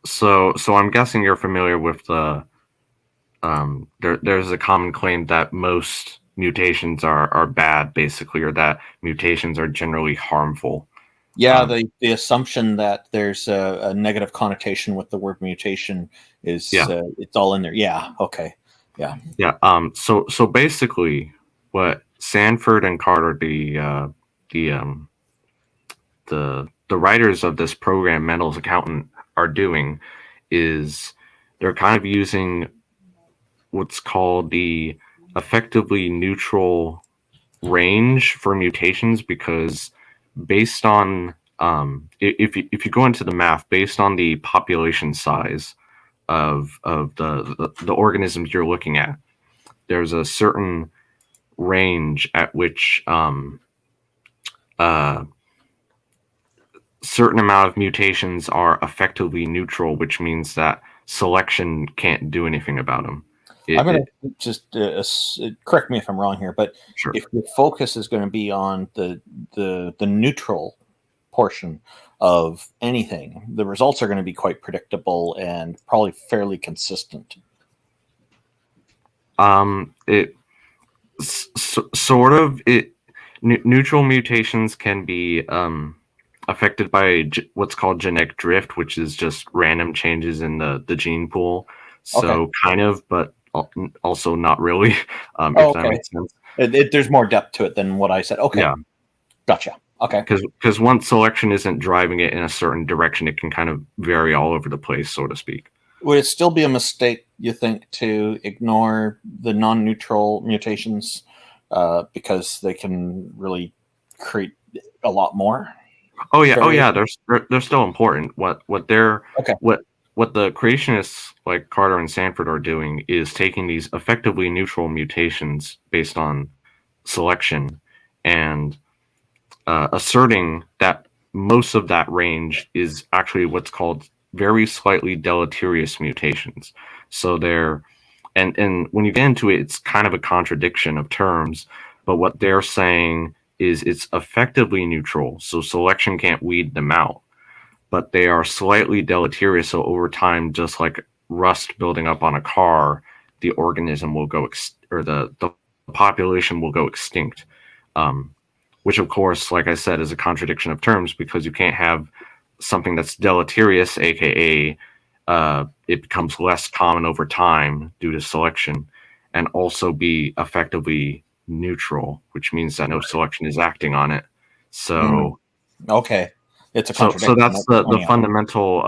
So I'm guessing you're familiar with the there's a common claim that most mutations are bad, basically, or that mutations are generally harmful. Yeah, the assumption that there's a negative connotation with the word mutation is it's all in there. Yeah. Okay. Yeah. Yeah. So basically, what Sanford and Carter, the writers of this program, Mendel's Accountant, are doing is they're kind of using what's called the effectively neutral range for mutations, because based on if you go into the math, based on the population size of the organisms you're looking at, there's a certain range at which certain amount of mutations are effectively neutral, which means that selection can't do anything about them. I'm going to just correct me if I'm wrong here, but sure. If your focus is going to be on the neutral portion of anything, the results are going to be quite predictable and probably fairly consistent. Neutral mutations can be affected by what's called genetic drift, which is just random changes in the gene pool. So kind of, but also not really. If that makes sense. There's more depth to it than what I said. Okay. Yeah. Gotcha. Okay. Because once selection isn't driving it in a certain direction, it can kind of vary all over the place, so to speak. Would it still be a mistake, you think, to ignore the non-neutral mutations because they can really create a lot more? Oh yeah, they're still important. What the creationists like Carter and Sanford are doing is taking these effectively neutral mutations based on selection and asserting that most of that range is actually what's called very slightly deleterious mutations. So they're and when you get into it, it's kind of a contradiction of terms, but what they're saying is it's effectively neutral, so selection can't weed them out, but they are slightly deleterious. So over time, just like rust building up on a car, the organism will go or the population will go extinct. Which of course, like I said, is a contradiction of terms, because you can't have something that's deleterious, aka it becomes less common over time due to selection, and also be effectively neutral, which means that no selection is acting on it. So okay, it's a contradiction. So that's the fundamental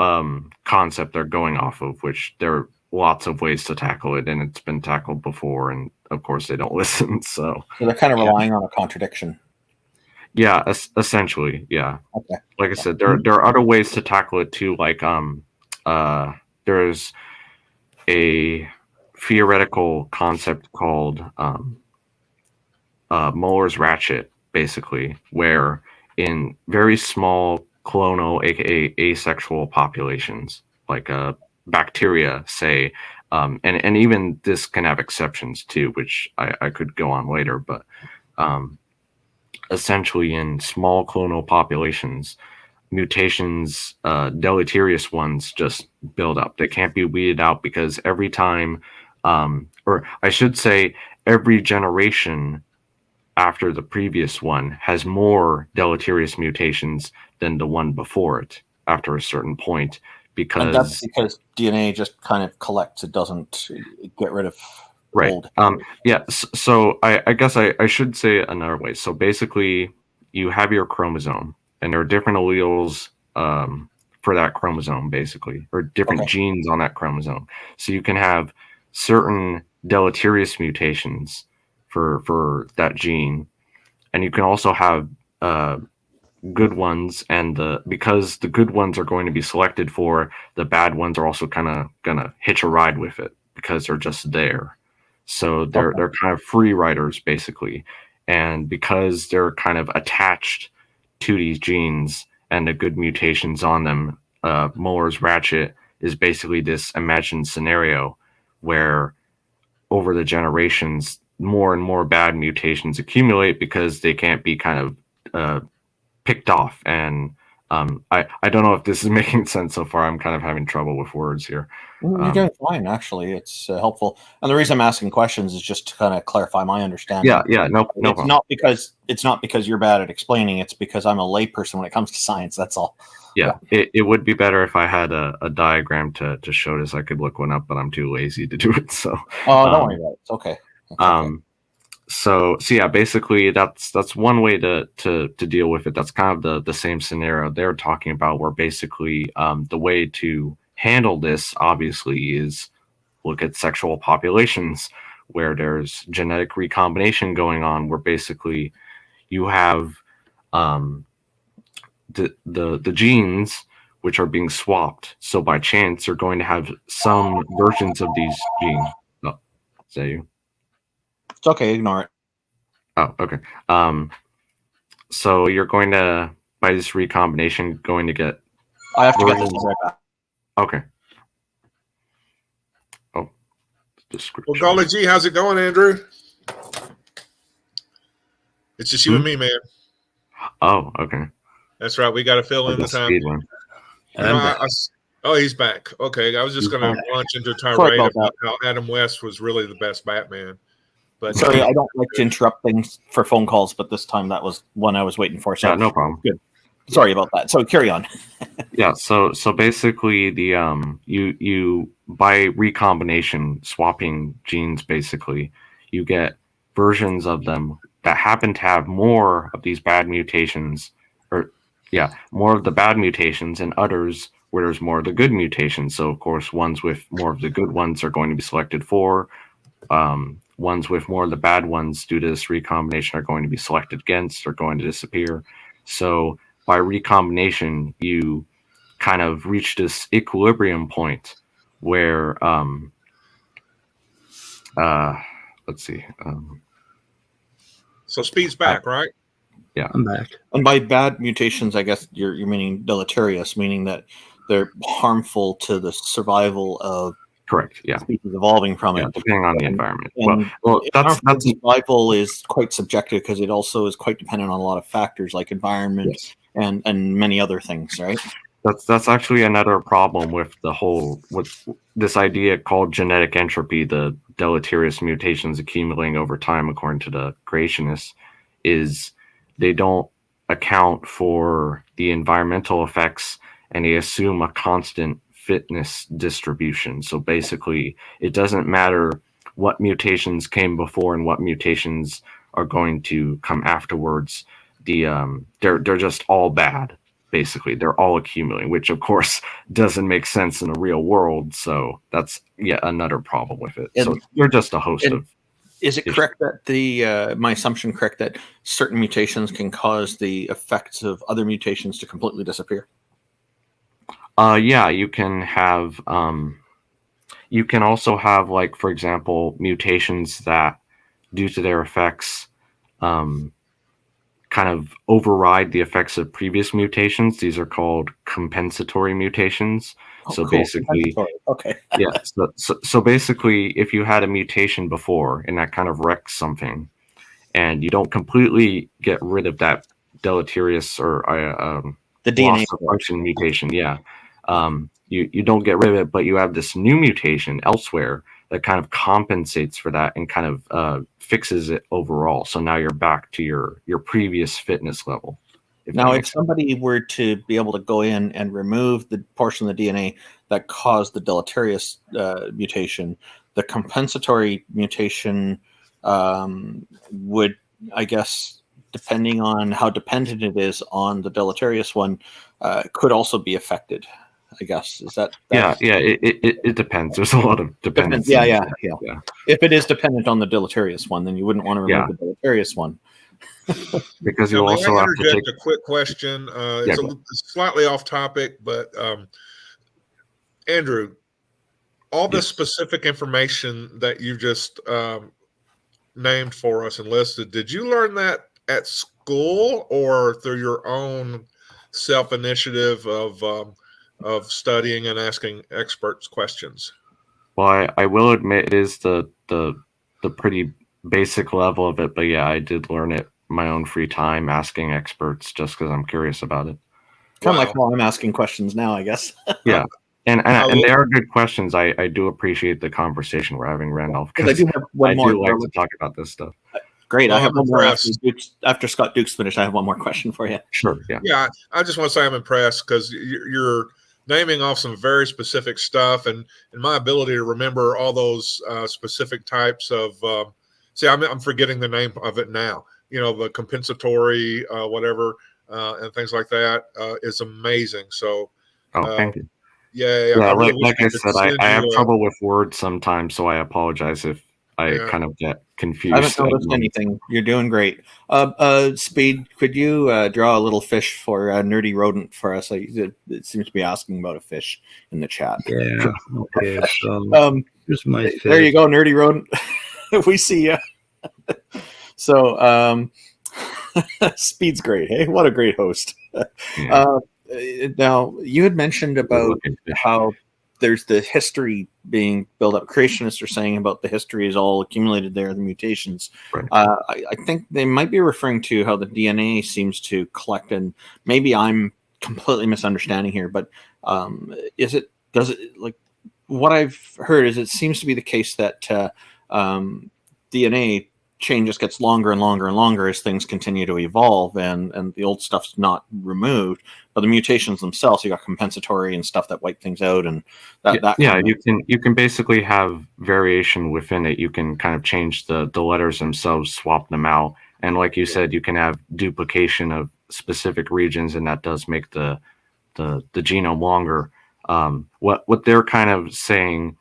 concept they're going off of, which there are lots of ways to tackle it, and it's been tackled before, and of course they don't listen. So they're kind of relying on a contradiction. Yeah, essentially, yeah. Okay. Like I said, there are other ways to tackle it too. Like there's a theoretical concept called Muller's ratchet, basically, where in very small clonal, aka asexual populations, like bacteria, say, and even this can have exceptions too, which I could go on later, but essentially in small clonal populations, mutations, deleterious ones, just build up. They can't be weeded out, because every time, or I should say, every generation after the previous one has more deleterious mutations than the one before it after a certain point, because and that's because DNA just kind of collects. It doesn't get rid of old. Yeah. So I guess I should say another way. So basically, you have your chromosome, and there are different alleles for that chromosome, basically, or different genes on that chromosome. So you can have certain deleterious mutations for that gene, and you can also have good ones, and because the good ones are going to be selected for, the bad ones are also kind of gonna hitch a ride with it, because they're just there. So they're kind of free riders, basically, and because they're kind of attached to these genes and the good mutations on them, Muller's ratchet is basically this imagined scenario where over the generations, more and more bad mutations accumulate because they can't be kind of picked off and I don't know if this is making sense so far. I'm kind of having trouble with words here. You're doing fine, actually. It's helpful. And the reason I'm asking questions is just to kind of clarify my understanding. Yeah, no It's not because you're bad at explaining. It's because I'm a layperson when it comes to science. That's all. Yeah. It would be better if I had a diagram to show this. I could look one up, but I'm too lazy to do it. So don't worry about it. It's okay. So yeah, basically that's one way to deal with it. That's kind of the same scenario they're talking about, where basically the way to handle this obviously is look at sexual populations where there's genetic recombination going on, where basically you have the genes which are being swapped. So by chance you're going to have some versions of these genes. Oh, is that you? It's okay, ignore it. Oh, okay. So you're going to, by this recombination, going to get. I have to get this right back. Okay. Oh, description. Well, golly gee, how's it going, Andrew? It's just you and me, man. Oh, okay. That's right. We got to fill in the time. Oh, he's back. Okay, I was just going to launch into a tirade about how Adam West was really the best Batman. But sorry, I don't like to interrupt things for phone calls, but this time that was one I was waiting for. So yeah, no problem. Good. Sorry about that. So carry on. Yeah. So basically, the you by recombination, swapping genes, basically, you get versions of them that happen to have more of these bad mutations, more of the bad mutations, and others where there's more of the good mutations. So of course, ones with more of the good ones are going to be selected for. Ones with more of the bad ones due to this recombination are going to be selected against or going to disappear. So by recombination, you kind of reach this equilibrium point where, let's see. So Speed's back, right? Yeah, I'm back. And by bad mutations, I guess you're meaning deleterious, meaning that they're harmful to the survival of correct. Yeah, species evolving from it, depending on the environment. And well, that's survival is quite subjective because it also is quite dependent on a lot of factors like environment and many other things, right? That's actually another problem with this idea called genetic entropy, the deleterious mutations accumulating over time, according to the creationists, is they don't account for the environmental effects and they assume a constant fitness distribution. So basically, it doesn't matter what mutations came before and what mutations are going to come afterwards. They're just all bad. Basically, they're all accumulating, which of course doesn't make sense in the real world. So that's yet another problem with it. So you're just a host of. Is it correct that my assumption correct that certain mutations can cause the effects of other mutations to completely disappear? Yeah, you can have. You can also have, like, for example, mutations that, due to their effects, kind of override the effects of previous mutations. These are called compensatory mutations. So cool. Basically, okay. Yeah. So basically, if you had a mutation before and that kind of wrecks something, and you don't completely get rid of that deleterious or the DNA function mutation, you don't get rid of it, but you have this new mutation elsewhere that kind of compensates for that and kind of fixes it overall. So now you're back to your previous fitness level. Now, if somebody were to be able to go in and remove the portion of the DNA that caused the deleterious mutation, the compensatory mutation would, I guess, depending on how dependent it is on the deleterious one, could also be affected. I guess is that. It depends. There's a lot of dependency. Yeah. If it is dependent on the deleterious one, then you wouldn't want to remove the deleterious one. Because you also have to take a quick question. It's slightly off topic, but Andrew, all the specific information that you just named for us and listed, did you learn that at school or through your own self-initiative of studying and asking experts questions? Well, I will admit it is the pretty basic level of it, but yeah, I did learn it my own free time, asking experts just because I'm curious about it. Kind of like how I'm asking questions now, I guess. Yeah. And they are good questions. I do appreciate the conversation we're having, Randolph, because I do have one more. Do like to talk about this stuff. Great. I have one more after Scott Duke's finished. I have one more question for you. Sure. Yeah. Yeah. I just want to say I'm impressed because you're naming off some very specific stuff, and my ability to remember all those specific types of. I'm forgetting the name of it now. The compensatory whatever and things like that is amazing. So. Thank you. Yeah. Like I said, I have trouble with words sometimes, so I apologize if I kind of get confused. I haven't noticed anything. You're doing great. Speed, could you draw a little fish for Nerdy Rodent for us? It seems to be asking about a fish in the chat. Yeah. Okay. So here's my fish. There you go, Nerdy Rodent. We see you. So Speed's great. Hey, what a great host. Yeah. Now, you had mentioned about how there's the history being built up. Creationists are saying about the history is all accumulated there, the mutations. Right. I think they might be referring to how the DNA seems to collect, and maybe I'm completely misunderstanding here, but does it like what I've heard is it seems to be the case that DNA chain just gets longer and longer and longer as things continue to evolve, and the old stuff's not removed, but the mutations themselves, you got compensatory and stuff that wipe things out, and you can basically have variation within it. You can kind of change the letters themselves, swap them out, and like you said, you can have duplication of specific regions, and that does make the genome longer. What they're kind of saying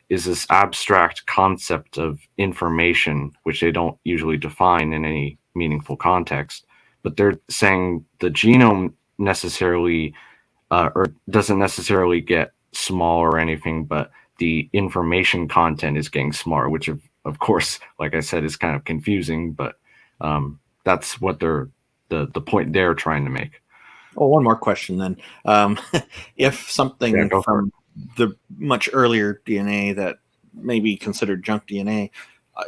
is this abstract concept of information, which they don't usually define in any meaningful context. But they're saying the genome necessarily, or doesn't necessarily get small or anything, but the information content is getting smaller, which of course, like I said, is kind of confusing, but that's what the point they're trying to make. Oh, one more question then. If something from the much earlier DNA that may be considered junk DNA,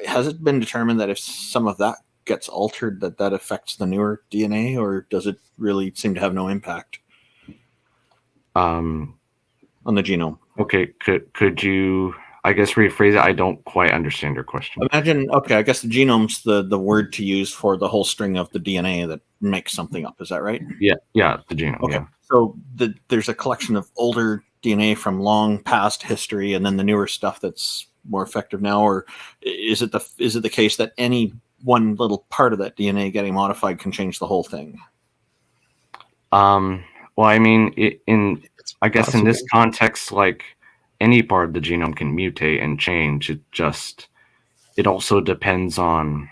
has it been determined that if some of that gets altered, that affects the newer DNA, or does it really seem to have no impact on the genome? Okay, could you, I guess, rephrase it? I don't quite understand your question. Imagine, okay, I guess the genome's the word to use for the whole string of the DNA that makes something up. Is that right? Yeah, the genome. Okay, yeah. So there's a collection of older DNA from long past history, and then the newer stuff that's more effective now, or is it the case that any one little part of that DNA getting modified can change the whole thing? Well, I mean, in this context, like any part of the genome can mutate and change. It also depends on.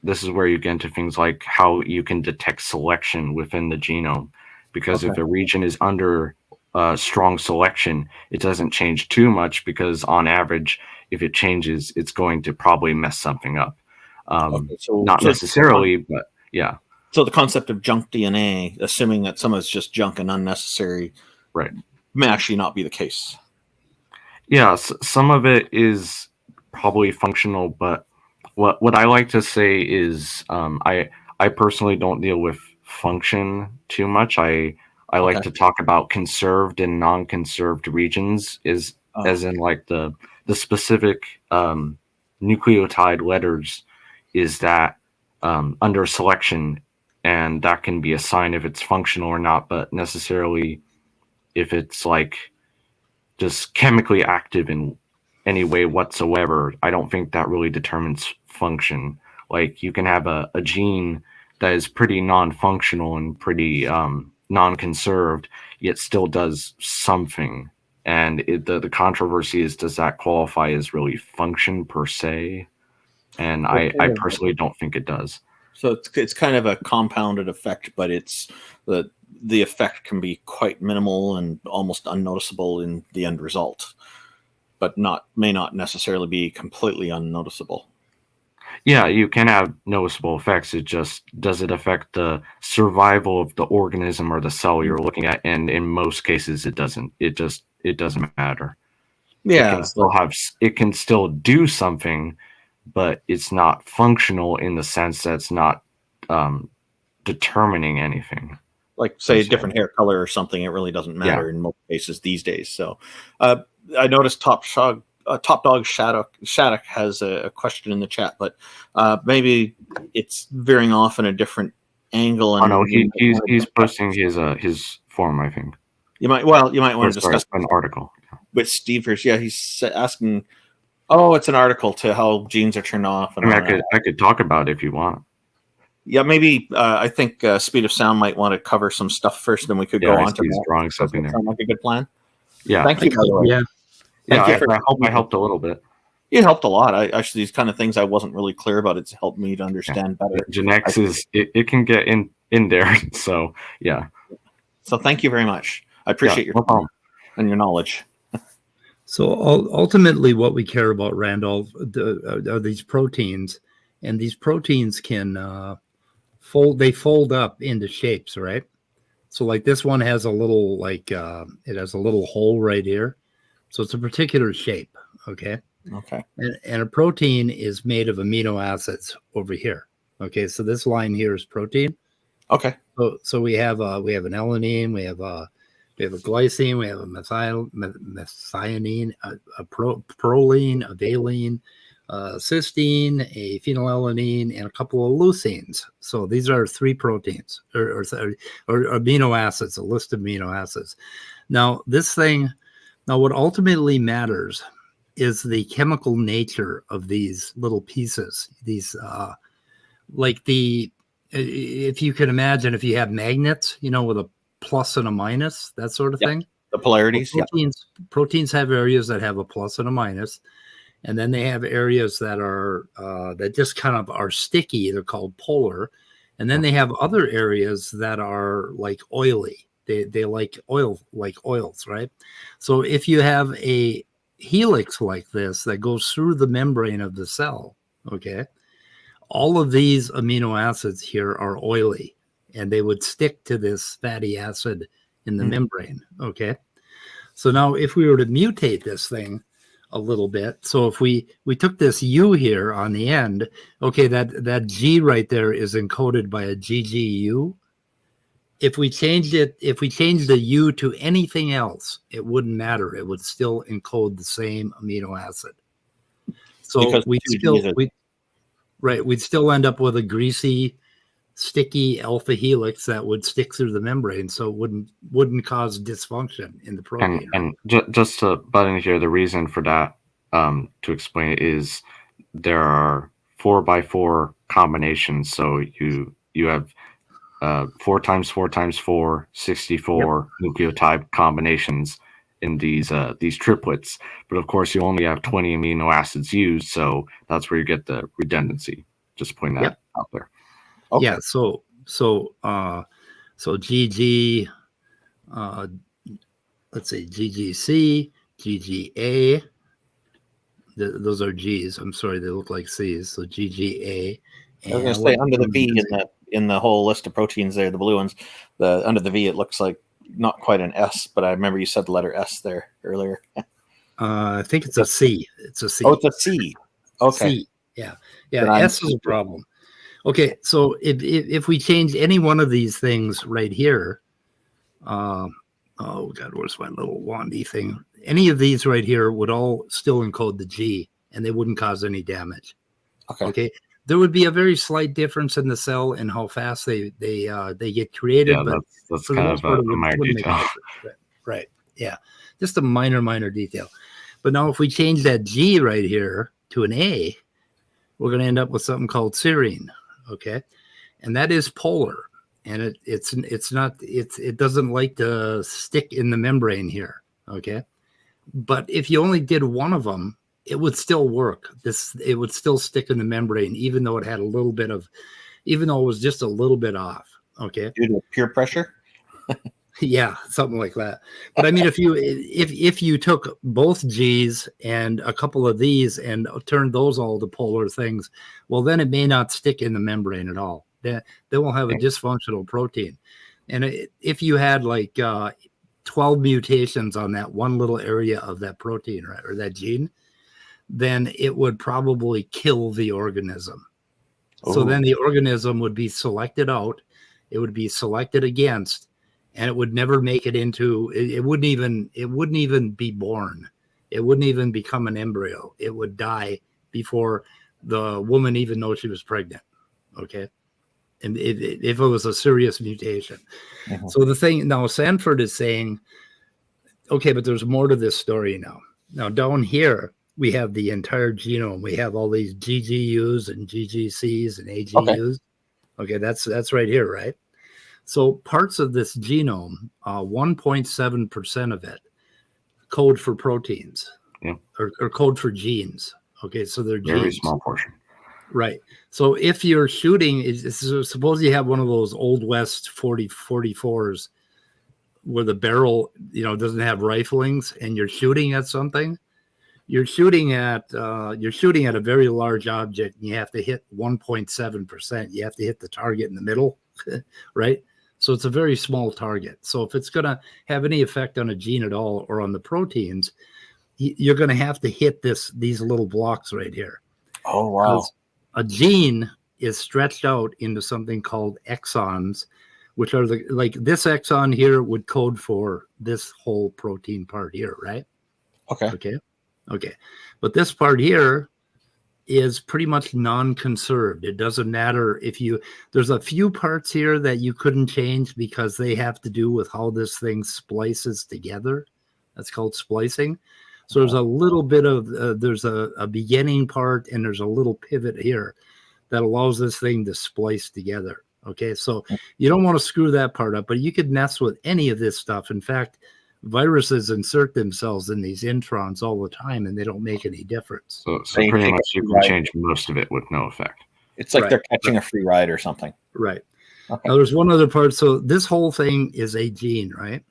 This is where you get into things like how you can detect selection within the genome, because if a region is under strong selection, it doesn't change too much, because on average, if it changes, it's going to probably mess something up. Not necessarily, but yeah. So the concept of junk DNA, assuming that some of it's just junk and unnecessary, right, may actually not be the case. Yeah, some of it is probably functional, but what I like to say is I personally don't deal with function too much. I like to talk about conserved and non-conserved regions, as in like the specific nucleotide letters is that under selection, and that can be a sign if it's functional or not, but necessarily if it's like just chemically active in any way whatsoever, I don't think that really determines function. Like you can have a gene that is pretty non-functional and pretty non-conserved, yet still does something. And the controversy is, does that qualify as really function per se? And I personally don't think it does. So it's kind of a compounded effect, but it's the effect can be quite minimal and almost unnoticeable in the end result, but may not necessarily be completely unnoticeable. Yeah, you can have noticeable effects. It just, does it affect the survival of the organism or the cell you're looking at? And in most cases, it doesn't. It doesn't matter. Yeah, it can still do something, but it's not functional in the sense that it's not determining anything. like say a different hair color or something. It really doesn't matter in most cases these days. So I noticed Top Dog Shattuck has a question in the chat, but maybe it's veering off in a different angle. And no, he's posting his form, I think. You might want to discuss an article with Steve first. Yeah, he's asking. Oh, it's an article to how genes are turned off. And I could talk about it if you want. Yeah, maybe I think Speed of Sound might want to cover some stuff first, then we could go on to that. Drawing something there. Sound like a good plan. Yeah, thank you. By the way. I hope I helped a little bit. It helped a lot. Actually, these kind of things I wasn't really clear about. It's helped me to understand better. Genex it can get in there. So yeah. So thank you very much. I appreciate your time and your knowledge. So ultimately, what we care about, Randolph, are these proteins, and these proteins can fold up into shapes, right? So like this one has a little it has a little hole right here, so it's a particular shape. Okay. And a protein is made of amino acids over here. Okay, so this line here is protein. Okay. So we have an alanine, we have a glycine, we have a methionine, a proline, a valine, cysteine, a phenylalanine, and a couple of leucines. So these are 3 proteins or amino acids, a list of amino acids. Now what ultimately matters is the chemical nature of these little pieces. These if you can imagine, if you have magnets, with a plus and a minus, that sort of thing. The polarities. Proteins have areas that have a plus and a minus, and then they have areas that are that just kind of are sticky. They're called polar, and then they have other areas that are like oily. They like oils, right? So if you have a helix like this that goes through the membrane of the cell, okay, all of these amino acids here are oily, and they would stick to this fatty acid in the membrane. Okay. So now if we were to mutate this thing a little bit, so if we took this U here on the end, okay, that G right there is encoded by a GGU. If we changed the U to anything else, it wouldn't matter. It would still encode the same amino acid. So we'd still end up with a greasy, sticky alpha helix that would stick through the membrane, so it wouldn't cause dysfunction in the protein. And just to butt in here, the reason for that, to explain it, is there are 4x4 combinations. So you have 4 times 4 times 4, 64 nucleotide combinations in these triplets. But of course, you only have 20 amino acids used, so that's where you get the redundancy. Just putting that out there. Okay. Yeah. So GG, let's say GGC, GGA. Those are G's. I'm sorry, they look like C's. So GGA. I was going to say under the V in the whole list of proteins there, the blue ones, under the V, it looks like not quite an S, but I remember you said the letter S there earlier. I think it's a C. It's a C. Oh, it's a C. Okay. C. Yeah. S is a problem. Okay, so if we change any one of these things right here, oh God, where's my little wandy thing? Any of these right here would all still encode the G, and they wouldn't cause any damage. Okay. There would be a very slight difference in the cell and how fast they get created, but that's kind of a minor detail. Right. Yeah, just a minor detail. But now if we change that G right here to an A, we're going to end up with something called serine. Okay, and that is polar, and it doesn't like to stick in the membrane here. Okay, but if you only did one of them, it would still work. It would still stick in the membrane, even though it was just a little bit off. Okay, due to peer pressure. Yeah, something like that. But I mean, if you took both G's and a couple of these and turned those all to polar things, well, then it may not stick in the membrane at all. They won't have a dysfunctional protein. And if you had like 12 mutations on that one little area of that protein, right, or that gene, then it would probably kill the organism. So then the organism would be selected out. it would be selected against, and it would never make it into, it wouldn't even be born. It wouldn't even become an embryo. It would die before the woman even knows she was pregnant. Okay. And if it was a serious mutation. Mm-hmm. So the thing now, Sanford is saying, okay, but there's more to this story now. Now down here, we have the entire genome. We have all these GGUs and GGCs and AGUs. Okay, that's right here, right? So parts of this genome, 1.7% of it, code for proteins, or code for genes. Okay, so they're very genes. small portion. Right. So if you're shooting, suppose you have one of those Old West 44s where the barrel, doesn't have riflings, and you're shooting at something. You're shooting at a very large object, and you have to hit 1.7%. You have to hit the target in the middle, right? So it's a very small target. So if it's going to have any effect on a gene at all or on the proteins, you're going to have to hit these little blocks right here. Oh, wow. A gene is stretched out into something called exons, which are like this exon here would code for this whole protein part here, right? Okay. But this part here is pretty much non-conserved. It doesn't matter there's a few parts here that you couldn't change because they have to do with how this thing splices together. That's called splicing. So there's a little bit of, there's a beginning part, and there's a little pivot here that allows this thing to splice together. Okay. So you don't want to screw that part up, but you could mess with any of this stuff. In fact, viruses insert themselves in these introns all the time, and they don't make any difference. So pretty much you can change most of it with no effect. It's like they're catching a free ride or something. Right. Okay. Now there's one other part. So this whole thing is a gene, right?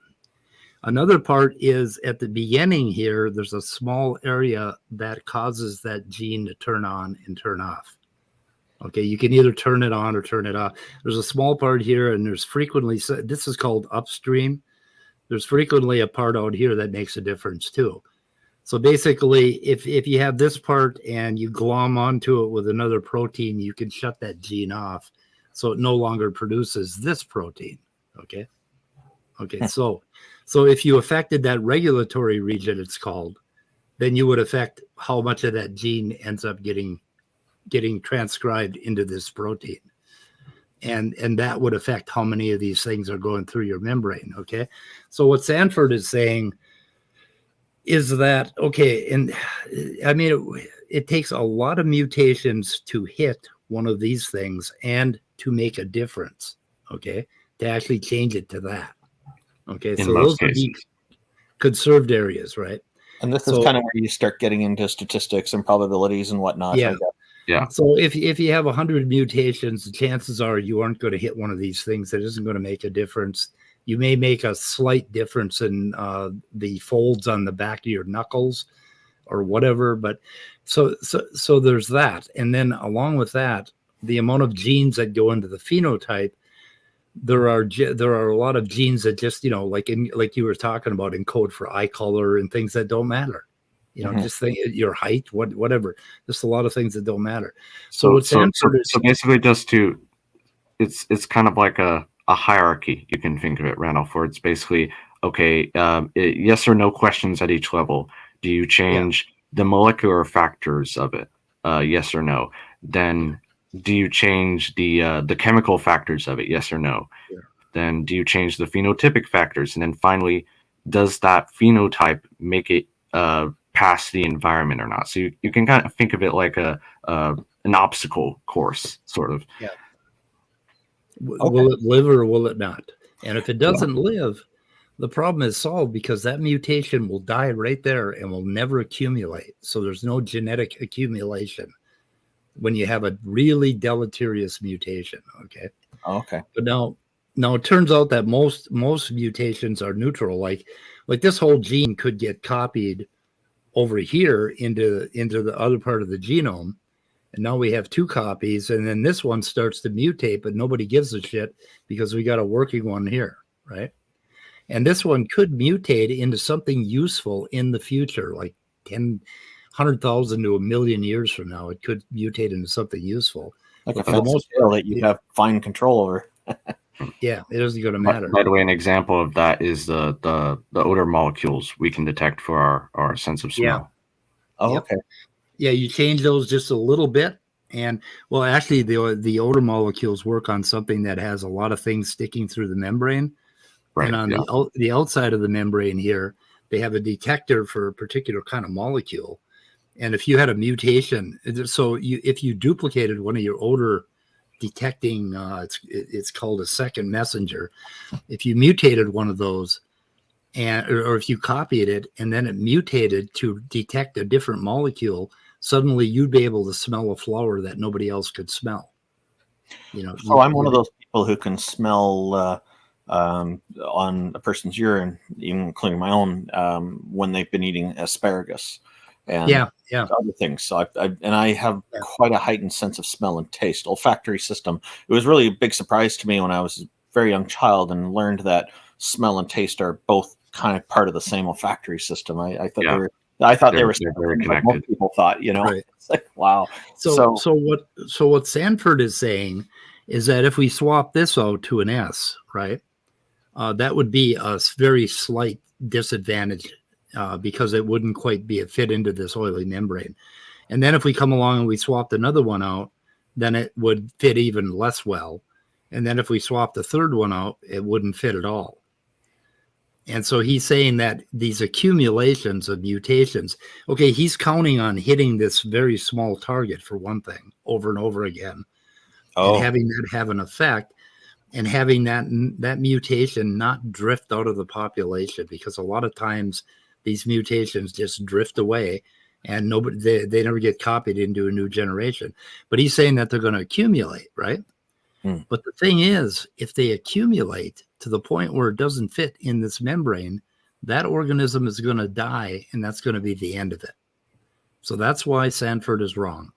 Another part is at the beginning here, there's a small area that causes that gene to turn on and turn off. Okay, you can either turn it on or turn it off. There's a small part here, and there's frequently, this is called upstream. There's frequently a part out here that makes a difference too. So basically, if you have this part and you glom onto it with another protein, you can shut that gene off so it no longer produces this protein. Okay. So if you affected that regulatory region, it's called, then you would affect how much of that gene ends up getting transcribed into this protein. And that would affect how many of these things are going through your membrane. Okay. So what Sanford is saying is that, okay, and I mean, it takes a lot of mutations to hit one of these things and to make a difference. Okay. To actually change it to that. Okay. So those are the conserved areas, right? And this is kind of where you start getting into statistics and probabilities and whatnot. Yeah. Yeah. So if you have 100 mutations, the chances are you aren't going to hit one of these things. That isn't going to make a difference. You may make a slight difference in the folds on the back of your knuckles or whatever. But so there's that. And then along with that, the amount of genes that go into the phenotype, there are a lot of genes that just, like you were talking about, encode for eye color and things that don't matter. Just think your height, whatever. Just a lot of things that don't matter. So basically, it's kind of like a hierarchy. You can think of it, Randolph, where it's basically yes or no questions at each level. Do you change the molecular factors of it? Yes or no. Then do you change the chemical factors of it? Yes or no. Yeah. Then do you change the phenotypic factors? And then finally, does that phenotype make it past the environment or not? So you can kind of think of it like an obstacle course, sort of. Yeah. Will it live or will it not? And if it doesn't live, the problem is solved because that mutation will die right there and will never accumulate. So there's no genetic accumulation when you have a really deleterious mutation. Okay. Okay. But now it turns out that most mutations are neutral. Like this whole gene could get copied over here into the other part of the genome, and now we have two copies, and then this one starts to mutate, but nobody gives a shit because we got a working one here, right? And this one could mutate into something useful in the future, like 100,000 to 1 million years from now. It could mutate into something useful. Like a fancy scale that you have fine control over. Yeah, it isn't going to matter. By the way, an example of that is the odor molecules we can detect for our sense of smell. Oh, Yep. okay. Yeah, you change those just a little bit, and well, actually, the odor molecules work on something that has a lot of things sticking through the membrane, Right. and on the outside of the membrane here, they have a detector for a particular kind of molecule. And if you had a mutation, so if you duplicated one of your odor detecting, it's called a second messenger. If you mutated one of those, or if you copied it and then it mutated to detect a different molecule, suddenly you'd be able to smell a flower that nobody else could smell. So I'm one of those people who can smell on a person's urine, even including my own, when they've been eating asparagus and other things. So I have quite a heightened sense of smell and taste, olfactory system. It was really a big surprise to me when I was a very young child and learned that smell and taste are both kind of part of the same olfactory system. I thought they were very connected. like most people thought, Right. It's like, wow. So what Sanford is saying is that if we swap this out to an S, right, that would be a very slight disadvantage because it wouldn't quite be a fit into this oily membrane. And then if we come along and we swapped another one out, then it would fit even less well. And then if we swap the third one out, it wouldn't fit at all. And so he's saying that these accumulations of mutations, okay, he's counting on hitting this very small target for one thing over and over again, and having that have an effect, and having that mutation not drift out of the population, because a lot of times these mutations just drift away and they never get copied into a new generation. But he's saying that they're going to accumulate, right? But the thing is, if they accumulate to the point where it doesn't fit in this membrane, that organism is going to die, and that's going to be the end of it. So that's why Sanford is wrong,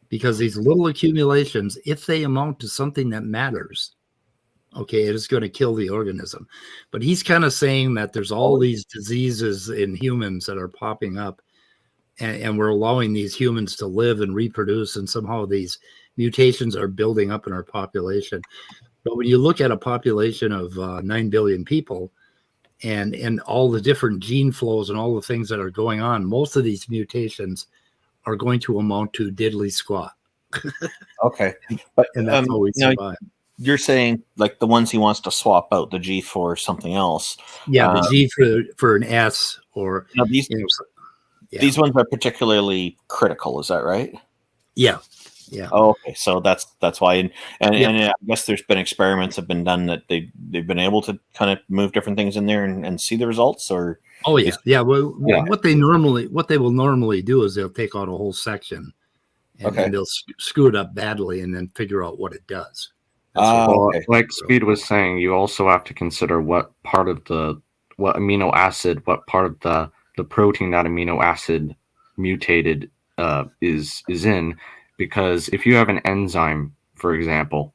because these little accumulations, if they amount to something that matters, okay, it is going to kill the organism. But he's kind of saying that there's all these diseases in humans that are popping up, and we're allowing these humans to live and reproduce, and somehow these mutations are building up in our population. But when you look at a population of 9 billion people and all the different gene flows and all the things that are going on, most of these mutations are going to amount to diddly squat. Okay. But and that's how we survive. You're saying like the ones he wants to swap out, the G for something else. Yeah, the G for an S, or these ones are particularly critical. Is that right? Yeah. Yeah. Oh, okay. So that's why, and I guess there's been experiments have been done that they've been able to kind of move different things in there and see the results. Or what they will normally do is they'll take out a whole section and they'll screw it up badly and then figure out what it does. Like Speed was saying, you also have to consider what part of what amino acid, what part of the protein that amino acid mutated is in. Because if you have an enzyme, for example,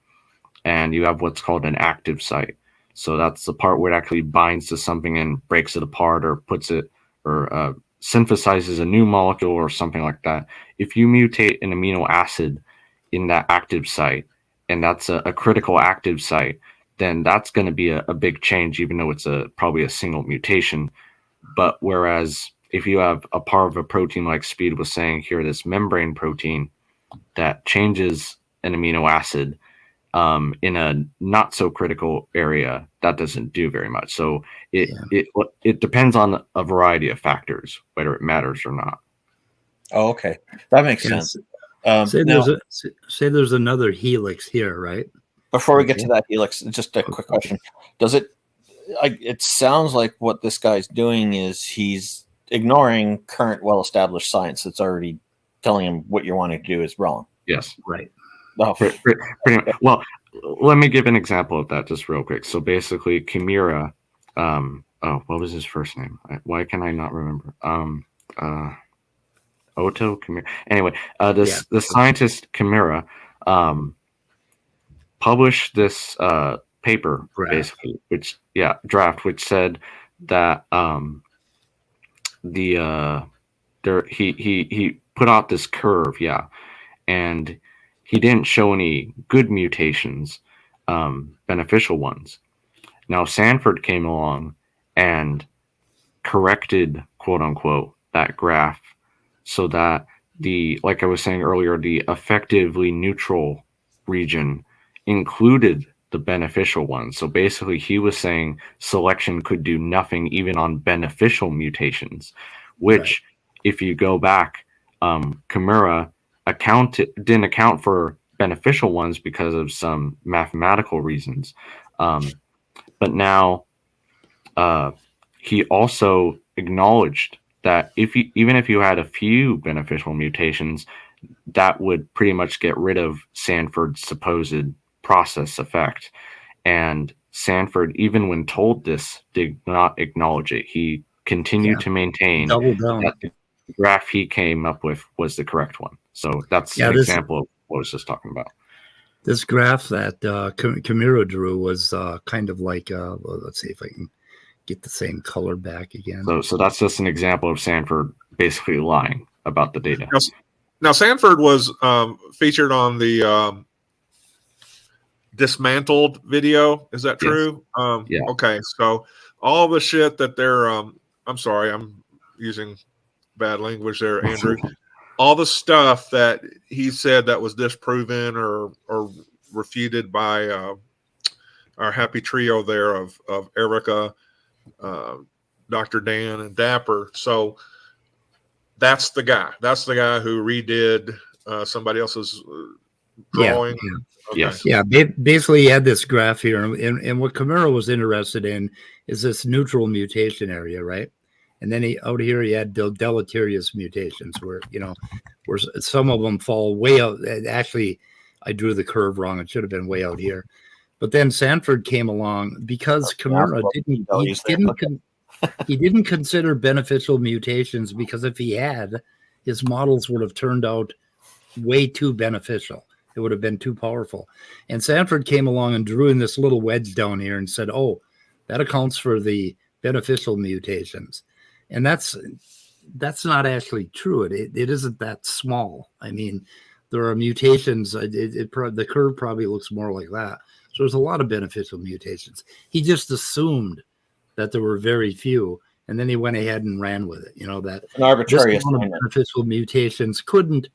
and you have what's called an active site, so that's the part where it actually binds to something and breaks it apart or puts it or synthesizes a new molecule or something like that. If you mutate an amino acid in that active site, and that's a critical active site, then that's going to be a big change, even though it's probably a single mutation. But whereas if you have a part of a protein, like Speed was saying here, this membrane protein, that changes an amino acid in a not so critical area, that doesn't do very much. So it depends on a variety of factors, whether it matters or not. Oh, okay. That makes sense. Say there's another helix here, right? Before we get to that helix, just a quick question. Does it sounds like what this guy's doing is he's ignoring current well-established science that's already telling him what you're wanting to do is wrong. Yes. Right. Oh. Pretty much. Well, let me give an example of that just real quick. So basically, Chimera, what was his first name? Why can I not remember? Otto Chimera. Anyway, the scientist Chimera published this paper, basically, draft, which said that he put out this curve, and he didn't show any good mutations beneficial ones. Now Sanford came along and corrected, quote unquote, that graph so that like I was saying earlier, the effectively neutral region included the beneficial ones. So basically he was saying selection could do nothing even on beneficial mutations, which if you go back, Kimura didn't account for beneficial ones because of some mathematical reasons. But now he also acknowledged that even if you had a few beneficial mutations, that would pretty much get rid of Sanford's supposed process effect. And Sanford, even when told this, did not acknowledge it. He continued to maintain that the graph he came up with was the correct one. So that's an example of what I was just talking about. This graph that Kimura drew was kind of like, let's see if I can get the same color back again. So that's just an example of Sanford basically lying about the data. Now Sanford was featured on the dismantled video. Is that true? Yeah. Okay. So all the shit that they're, I'm sorry, I'm using bad language there, Andrew. All the stuff that he said that was disproven or refuted by our happy trio there of Erica, Dr. Dan, and Dapper. So that's the guy. That's the guy who redid somebody else's drawing. Yes. Yeah. Basically, he had this graph here, and what Kimura was interested in is this neutral mutation area, right? And then out here he had deleterious mutations where some of them fall way out. Actually, I drew the curve wrong. It should have been way out here. But then Sanford came along because Kimura didn't consider beneficial mutations, because if he had, his models would have turned out way too beneficial. It would have been too powerful. And Sanford came along and drew in this little wedge down here and said, oh, that accounts for the beneficial mutations. And that's not actually true. It isn't that small. I mean, there are mutations. The curve probably looks more like that. So there's a lot of beneficial mutations. He just assumed that there were very few, and then he went ahead and ran with it. That an arbitrary beneficial mutations couldn't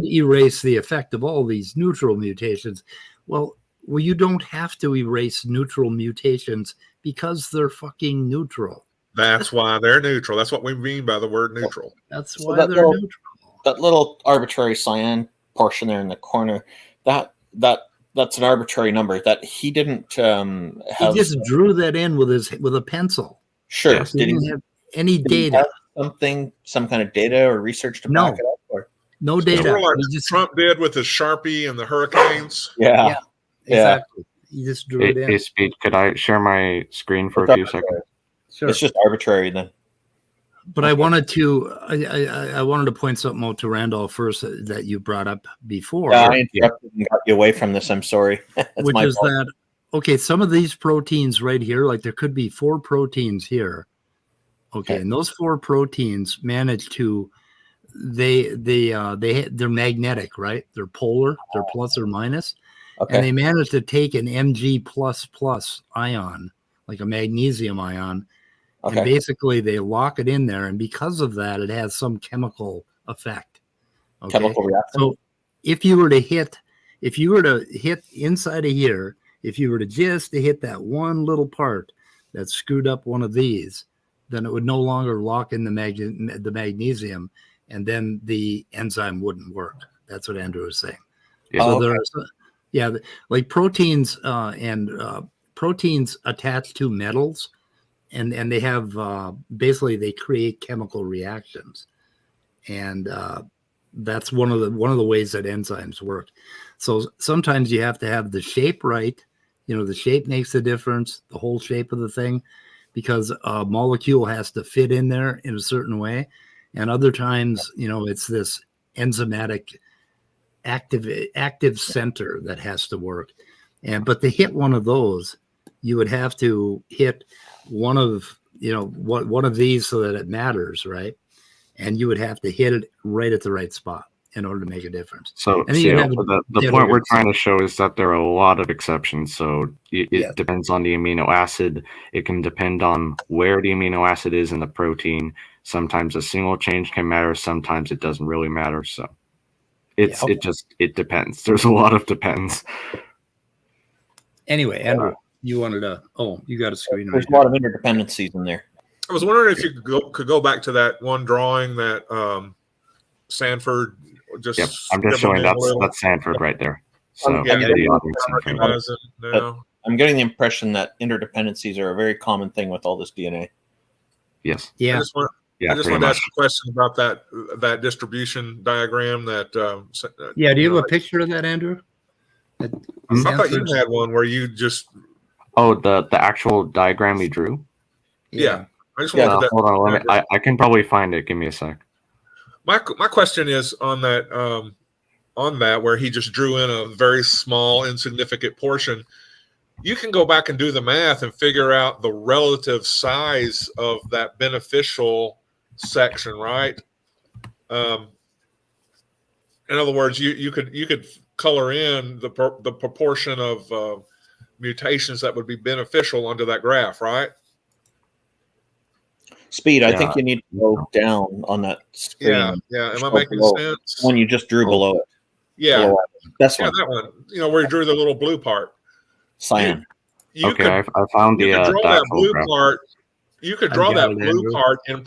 erase the effect of all these neutral mutations. Well, you don't have to erase neutral mutations because they're fucking neutral. That's why they're neutral. That's what we mean by the word neutral. That's why they're neutral. That little arbitrary cyan portion there in the corner, that's an arbitrary number that he didn't have. He just drew that in with a pencil. Sure. Yes, he didn't have any data. Some kind of data or research to back it up? Or? No data. Sort of like Trump did with his Sharpie and the hurricanes. Yeah. Exactly. He just drew it in. Hey, Speed, could I share my screen for a few seconds? Sure. It's just arbitrary then. But I wanted to point something out to Randolph first that you brought up before. Yeah, I interrupted and got you away from this. I'm sorry. Which is fault. That, okay, some of these proteins right here, like there could be 4 proteins here. Okay, and those 4 proteins manage to, they're magnetic, right? They're polar, they're plus or minus. Okay. And they manage to take an Mg++ ion, like a magnesium ion, and basically they lock it in there, and because of that, it has some chemical effect. Okay? Chemical reaction. So if you were to hit inside of here, if you were to just hit that one little part that screwed up one of these, then it would no longer lock in the magnesium, and then the enzyme wouldn't work. That's what Andrew was saying. Yeah. So there are, like proteins proteins attached to metals, and they have basically they create chemical reactions, and that's one of the ways that enzymes work. So sometimes you have to have the shape right. The shape makes a difference, the whole shape of the thing, because a molecule has to fit in there in a certain way. And other times, it's this enzymatic active center that has to work. But to hit one of those, you would have to hit one of these so that it matters, right? And you would have to hit it right at the right spot. in order to make a difference. So And then you have the point we're trying to show is that there are a lot of exceptions. So it depends on the amino acid. It can depend on where the amino acid is in the protein. Sometimes a single change can matter. Sometimes it doesn't really matter. So it depends. There's a lot of depends. Anyway, Andrew, you wanted to, you got a screen. There's a lot of interdependencies in there. I was wondering if you could go back to that one drawing that Sanford just. Yep, I'm just showing that's Sanford right there. So I'm getting the impression that interdependencies are a very common thing with all this DNA. Yes. Yeah. I just wanted to ask a question about that distribution diagram. That do you have a picture of that, Andrew? I thought you had one where you just. Oh, the actual diagram we drew. Yeah. I just wanted hold on. I can probably find it. Give me a sec. My question is on that where he just drew in a very small, insignificant portion. You can go back and do the math and figure out the relative size of that beneficial section, right? In other words, you could color in the proportion of mutations that would be beneficial under that graph, right? Speed, I think you need to go down on that screen. Yeah. Am I making sense? The one you just drew below it. Yeah. That's one. That one. Where you drew the little blue part. Cyan. I found the draw that blue graph. part. You could draw that blue part in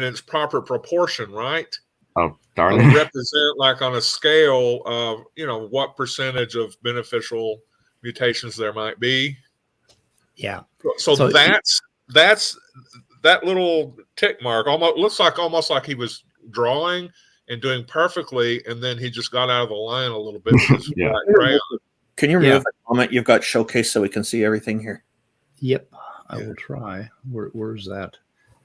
its proper proportion, right? Oh, darn it. it. Represent like on a scale of, what percentage of beneficial mutations there might be. Yeah. So that's that little tick mark looks almost like he was drawing and doing perfectly, and then he just got out of the line a little bit with his black crayon. Can you remove the comment? You've got showcase so we can see everything here. Yep, I will try. Where's that?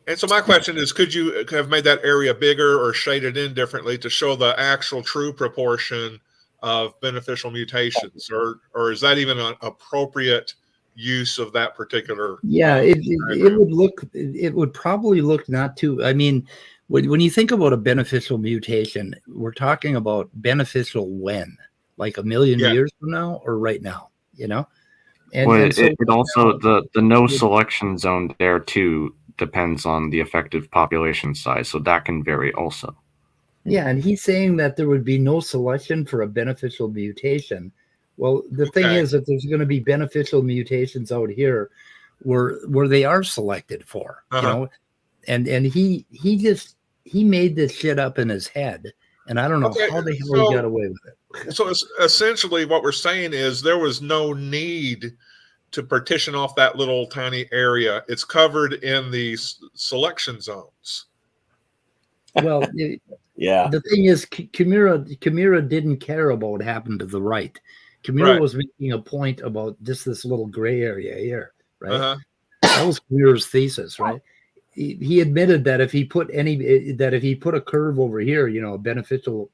And so my question is, could you have made that area bigger or shaded in differently to show the actual true proportion of beneficial mutations, or is that even an appropriate use of that particular? It would probably look not too. I mean, when you think about a beneficial mutation, we're talking about beneficial when, like a million years from now or right now, And it also the no selection zone there too depends on the effective population size, so that can vary also. Yeah, and he's saying that there would be no selection for a beneficial mutation. Well, the thing is that there's going to be beneficial mutations out here where they are selected for, and he made this shit up in his head, and I don't know how the hell he got away with it. So it's essentially what we're saying is there was no need to partition off that little tiny area. It's covered in the selection zones. Well, the thing is, Kimura didn't care about what happened to the right. Kimura was making a point about just this little gray area here, right? That was Kimura's thesis, right? He admitted that if he put a curve over here, a beneficial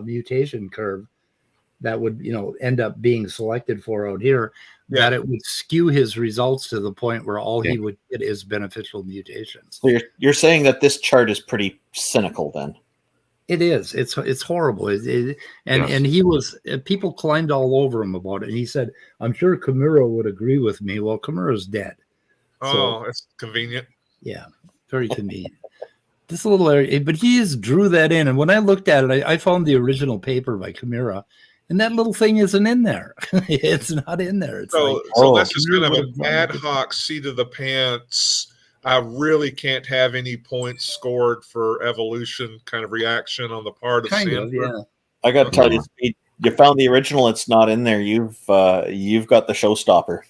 mutation curve that would, end up being selected for out here, that it would skew his results to the point where all he would get is beneficial mutations. So you're saying that this chart is pretty cynical then? It is. It's horrible. And he was, people climbed all over him about it. And he said, I'm sure Kimura would agree with me. Well, Kimura's dead. Oh, that's convenient. Yeah, very convenient. This little area, but he just drew that in. And when I looked at it, I found the original paper by Kimura, and that little thing isn't in there. It's not in there. It's so that's just kind of an ad hoc seat of the pants. I really can't have any points scored for evolution kind of reaction on the part of Sanford. I got to tell you, you found the original. It's not in there. You've got the showstopper.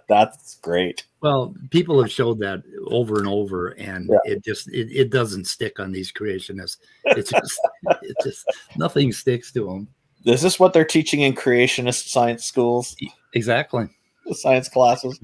That's great. Well, people have showed that over and over, and it doesn't stick on these creationists. It's just nothing sticks to them. Is this what they're teaching in creationist science schools? Exactly. Science classes.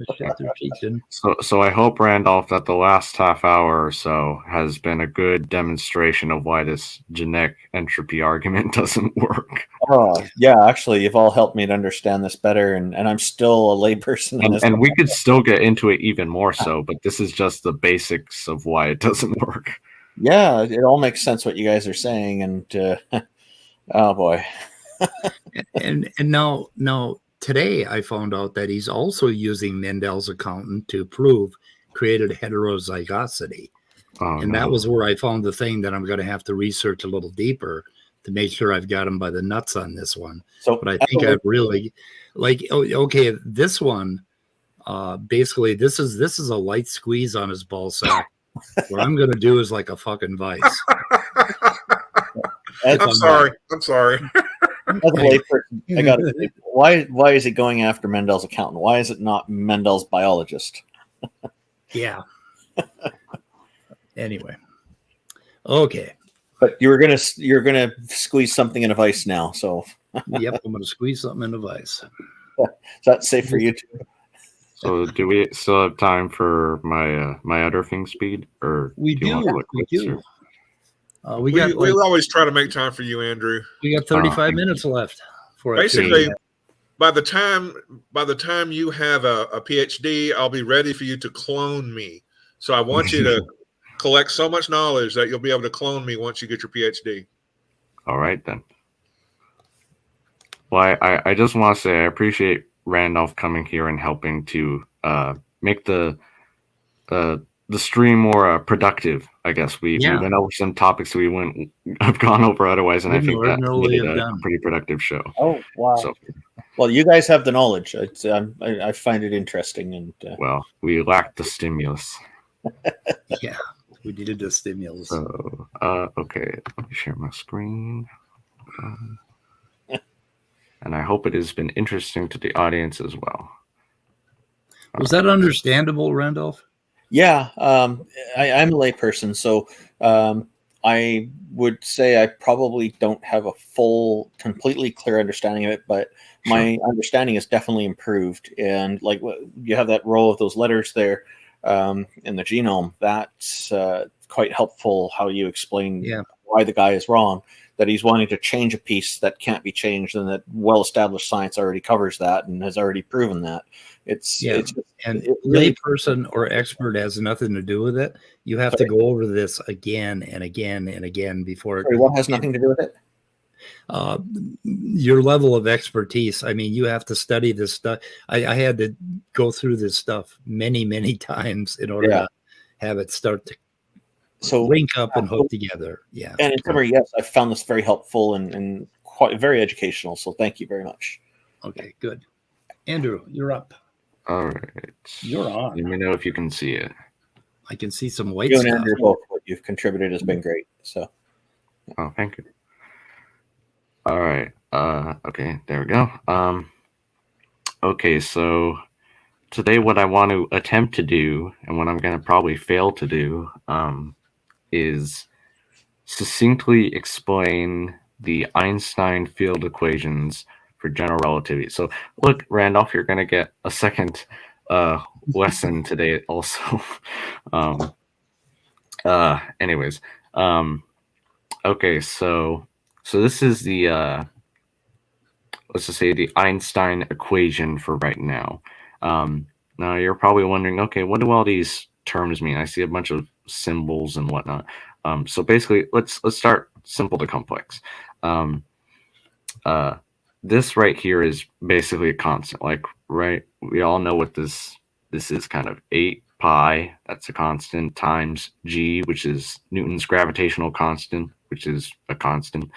So I hope, Randolph, that the last half hour or so has been a good demonstration of why this genetic entropy argument doesn't work. Oh, yeah, actually, you've all helped me to understand this better, and I'm still a layperson. And we could still get into it even more so, but this is just the basics of why it doesn't work. Yeah, it all makes sense what you guys are saying, and Oh boy. and now today I found out that he's also using Mendel's accountant to prove created heterozygosity. And that was where I found the thing that I'm going to have to research a little deeper to make sure I've got him by the nuts on this one. So, but I think I've really okay, this one, basically this is a light squeeze on his ball sack. What I'm going to do is like a fucking vice. I'm sorry. As a layperson, I got it. Why is he going after Mendel's accountant? Why is it not Mendel's biologist? Yeah. Anyway. Okay. But you're gonna squeeze something in a vice now. So yep, I'm gonna squeeze something in a vice. Is that safe for you too? So do we still have time for my other thing speed, or we do? We do. We always try to make time for you, Andrew. We got 35 minutes left for basically. By the time you have a PhD, I'll be ready for you to clone me. So I want you to collect so much knowledge that you'll be able to clone me once you get your PhD. All right, then. Well, I just want to say I appreciate Randolph coming here and helping to make the stream more productive. I guess we went over some topics we wouldn't have gone over otherwise, and I think that made it a pretty productive show. Oh, wow. So, well, you guys have the knowledge. I find it interesting. And well, we lacked the stimulus. Yeah, we needed the stimulus. So, okay, let me share my screen. And I hope it has been interesting to the audience as well. Was that understandable, Randolph? Yeah, I'm a layperson, so I would say I probably don't have a full, completely clear understanding of it, but my understanding is definitely improved. And like you have that row of those letters there in the genome, that's quite helpful how you explain why the guy is wrong, that he's wanting to change a piece that can't be changed, and that well-established science already covers that and has already proven that. Layperson or expert has nothing to do with it. You have to go over this again and again and again before. What has nothing to do with it? Your level of expertise. I mean, you have to study this stuff. I had to go through this stuff many times in order to have it start to link up and hook together. Yeah. And in summary, yes, I found this very helpful and quite very educational. So thank you very much. Okay, good. Andrew, you're up. All right. You're on. Let me know if you can see it. I can see some white stuff. You and Andrew, both what you've contributed has been great. So. Oh, thank you. All right. Okay, there we go. Okay, so today what I want to attempt to do, and what I'm going to probably fail to do, is succinctly explain the Einstein field equations for general relativity. So look, Randolph, you're going to get a second lesson today also. Anyways, okay, so this is the let's just say the Einstein equation for right now. Now you're probably wondering, okay, what do all these terms mean? I see a bunch of symbols and whatnot. So basically, let's start simple to complex. This right here is basically a constant. Like, right, we all know what this is, kind of 8 pi, that's a constant, times g, which is Newton's gravitational constant, which is a constant,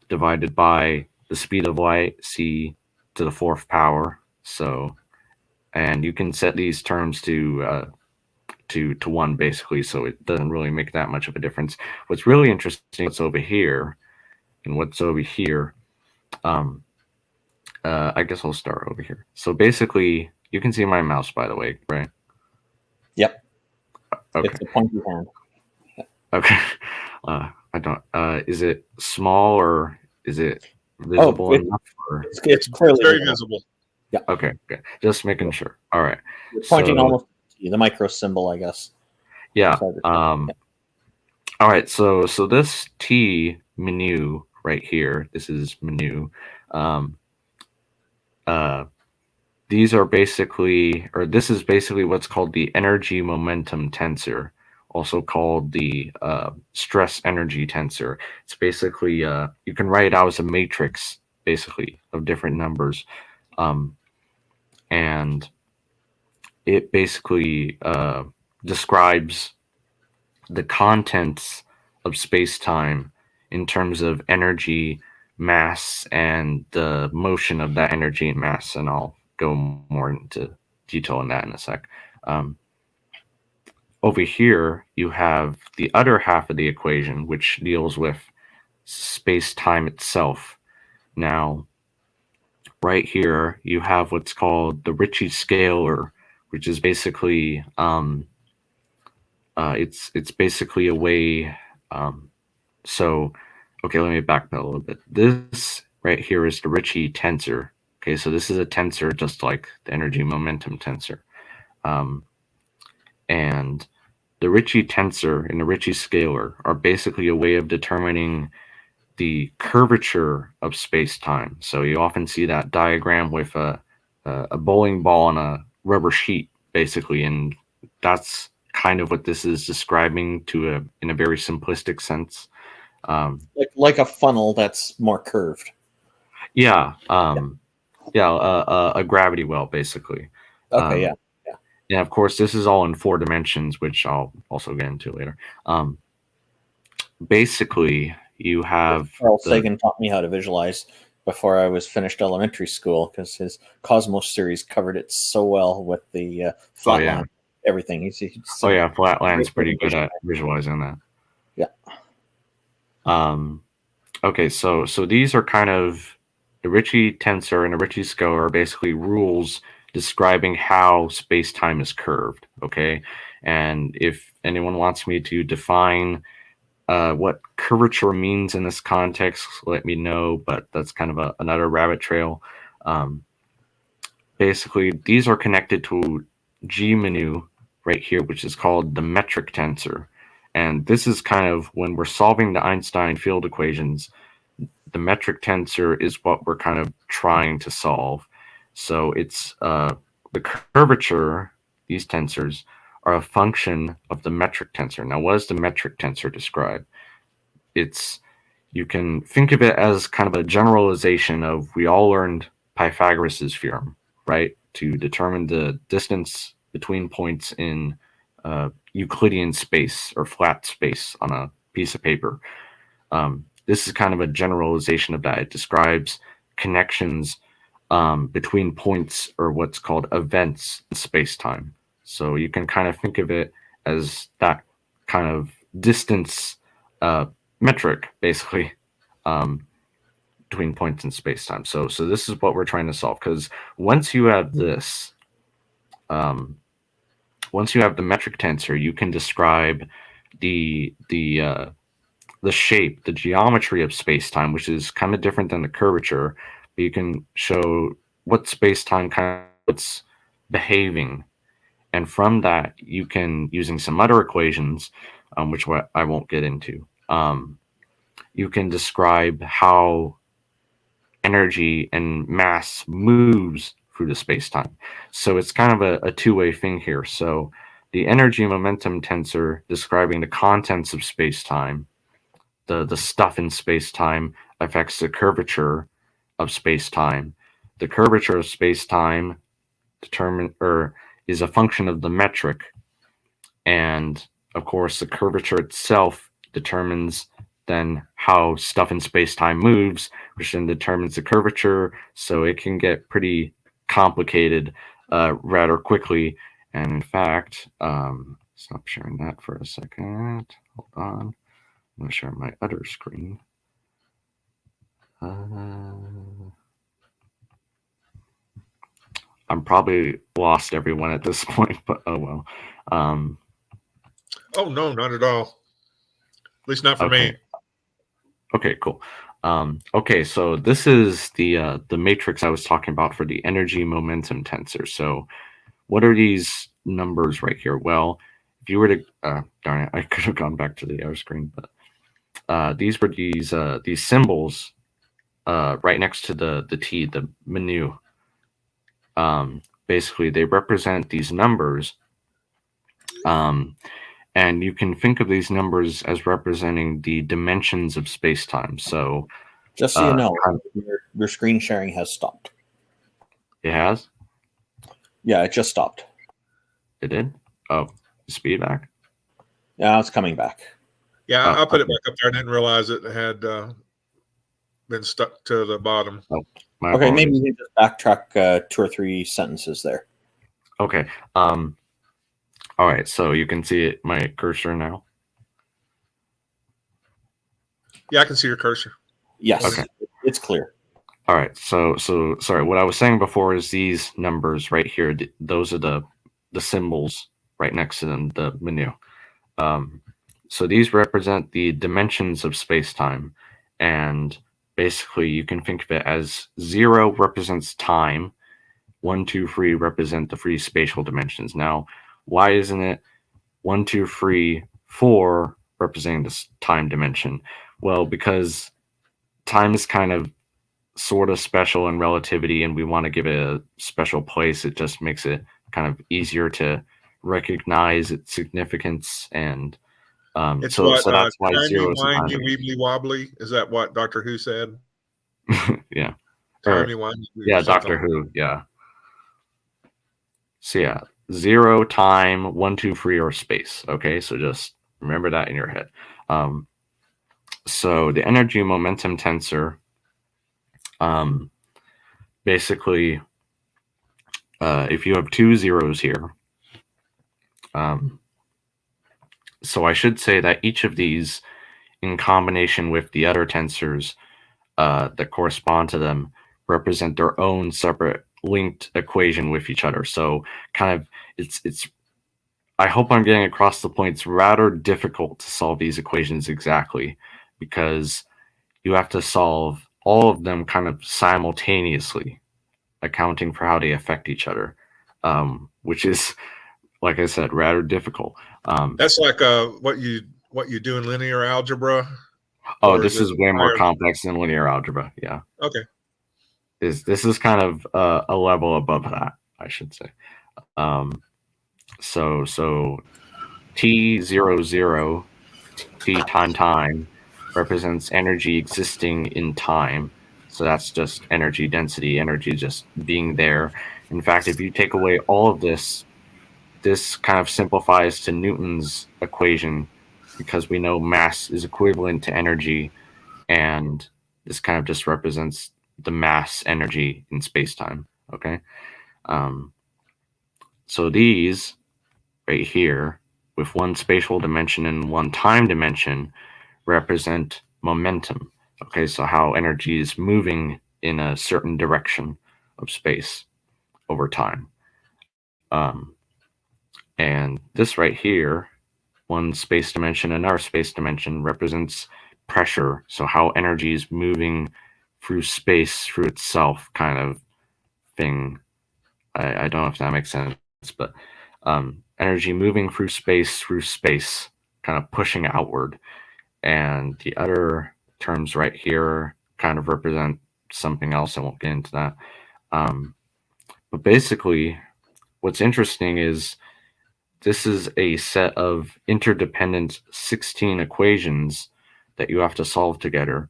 divided by the speed of light, c to the 4th power. So, and you can set these terms to 1 basically, so it doesn't really make that much of a difference. What's really interesting is what's over here and what's over here. I guess I'll start over here. So basically, you can see my mouse, by the way, right? Yep. Okay. It's a pointy hand. Okay. I don't. Is it small or is it visible enough? Or? It's clearly very visible. Yeah. Okay. Just making sure. All right. You're pointing almost to the micro symbol, I guess. Yeah. All right. So this T menu right here. This is menu. These are basically, or this is basically what's called the energy momentum tensor, also called the stress energy tensor. It's basically, you can write it out as a matrix, basically, of different numbers. And it basically describes the contents of space-time in terms of energy, mass, and the motion of that energy and mass. And I'll go more into detail on that in a sec. Over here, you have the other half of the equation, which deals with space-time itself. Now, right here, you have what's called the Ricci scalar, which is basically it's basically a way. So, okay, let me back up a little bit. This right here is the Ricci tensor. Okay, so this is a tensor just like the energy momentum tensor. And the Ricci tensor and the Ricci scalar are basically a way of determining the curvature of space-time. So you often see that diagram with a bowling ball on a rubber sheet, basically, and that's kind of what this is describing in a very simplistic sense. Like a funnel that's more curved. Yeah, a gravity well, basically. Okay, yeah. And of course, this is all in 4 dimensions, which I'll also get into later. Basically, you have Carl Sagan taught me how to visualize before I was finished elementary school, because his Cosmos series covered it so well with the flat line, everything. He's Flatland's pretty good at visualizing that. Yeah. Okay, so these are kind of the Ricci tensor and the Ricci scalar are basically rules describing how space-time is curved. Okay, and if anyone wants me to define what curvature means in this context, let me know, but that's kind of another rabbit trail. Basically, these are connected to G menu right here, which is called the metric tensor. And this is kind of when we're solving the Einstein field equations, the metric tensor is what we're kind of trying to solve. So it's the curvature, these tensors, are a function of the metric tensor. Now, what does the metric tensor describe? You can think of it as kind of a generalization of, we all learned Pythagoras' theorem, right? To determine the distance between points in Euclidean space or flat space on a piece of paper. This is kind of a generalization of that. It describes connections between points, or what's called events in space-time. So you can kind of think of it as that kind of distance metric, basically, between points in space-time. So this is what we're trying to solve, because once you have this, once you have the metric tensor, you can describe the shape, the geometry of space-time, which is kind of different than the curvature, but you can show what space-time kind of it's behaving. And from that, you can, using some other equations, which I won't get into, you can describe how energy and mass moves through the space-time. So it's kind of a two-way thing here. So the energy momentum tensor describing the contents of space-time, the stuff in space-time affects the curvature of space-time. The curvature of space-time is a function of the metric, and of course the curvature itself determines then how stuff in space-time moves, which then determines the curvature. So it can get pretty complicated rather quickly. And in fact, stop sharing that for a second. Hold on. I'm going to share my other screen. I'm probably lost everyone at this point, but oh well. Oh no, not at all. At least not for me. Okay, cool. Okay, so this is the matrix I was talking about for the energy momentum tensor. So what are these numbers right here? Well, if you were to darn it, I could have gone back to the other screen, but these were these symbols right next to the T, the menu. Basically, they represent these numbers, And you can think of these numbers as representing the dimensions of space-time. So just so you know, your screen sharing has stopped. It has? Yeah, it just stopped. It did? Oh, speed back? Yeah, it's coming back. Yeah, I put it back up there. I didn't realize it had been stuck to the bottom. Oh, okay, maybe you can just backtrack 2 or 3 sentences there. Okay. All right, so you can see it, my cursor now? Yeah, I can see your cursor. Yes, okay. It's clear. All right, so sorry, what I was saying before is these numbers right here, those are the symbols right next to them, the menu. So these represent the dimensions of space-time, and basically you can think of it as 0 represents time, 1, 2, 3 represent the 3 spatial dimensions. Now, why isn't it 1, 2, 3, 4 representing this time dimension? Well, because time is kind of sort of special in relativity, and we want to give it a special place. It just makes it kind of easier to recognize its significance, and it's so that's why timey, 0 is wimey, weebly wobbly. Is that what Doctor Who said? Yeah. Timey, wimey. Yeah, Doctor Who. Yeah. So yeah, 0, time, 1, 2, 3, or space. Okay, so just remember that in your head. So the energy momentum tensor, basically, if you have 2 zeros here, so I should say that each of these, in combination with the other tensors that correspond to them, represent their own separate linked equation with each other. So kind of it's I hope I'm getting across the point. It's rather difficult to solve these equations exactly, because you have to solve all of them kind of simultaneously, accounting for how they affect each other, which is, like I said, rather difficult. That's like what you do in linear algebra. Oh, this is way more complex than linear algebra. Yeah. Okay. This is kind of a level above that, I should say. So T00, T time represents energy existing in time. So that's just energy density, energy just being there. In fact, if you take away all of this, this kind of simplifies to Newton's equation, because we know mass is equivalent to energy, and this kind of just represents the mass energy in space-time. Okay. So these right here, with 1 spatial dimension and 1 time dimension, represent momentum. Okay, so how energy is moving in a certain direction of space over time. And this right here, 1 space dimension and another space dimension, represents pressure. So how energy is moving through space, through itself, kind of thing. I don't know if that makes sense, but energy moving through space, kind of pushing outward. And the other terms right here kind of represent something else. I won't get into that. But basically, what's interesting is this is a set of interdependent 16 equations that you have to solve together.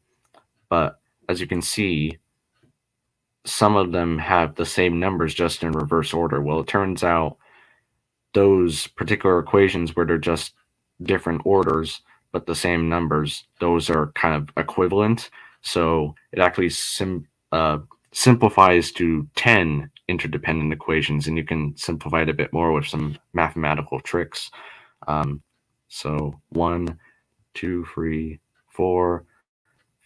But as you can see, some of them have the same numbers, just in reverse order. Well, it turns out those particular equations where they're just different orders but the same numbers, those are kind of equivalent. So it actually simplifies to 10 interdependent equations, and you can simplify it a bit more with some mathematical tricks. So 1, 2, 3, 4,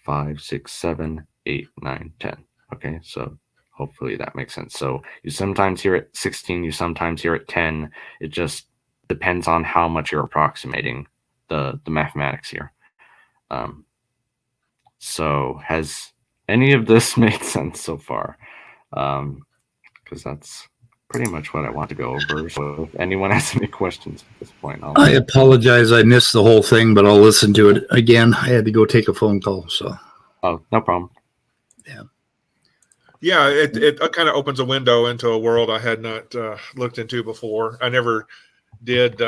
5, 6, 7, 8, 9, 10. Okay, so hopefully that makes sense. So you sometimes hear it 16, you sometimes hear it 10. It just depends on how much you're approximating the mathematics here. So has any of this made sense so far? Because that's pretty much what I want to go over. So if anyone has any questions at this point, I apologize. I missed the whole thing, but I'll listen to it again. I had to go take a phone call. So. Oh, no problem. Yeah, it kind of opens a window into a world I had not looked into before. I never did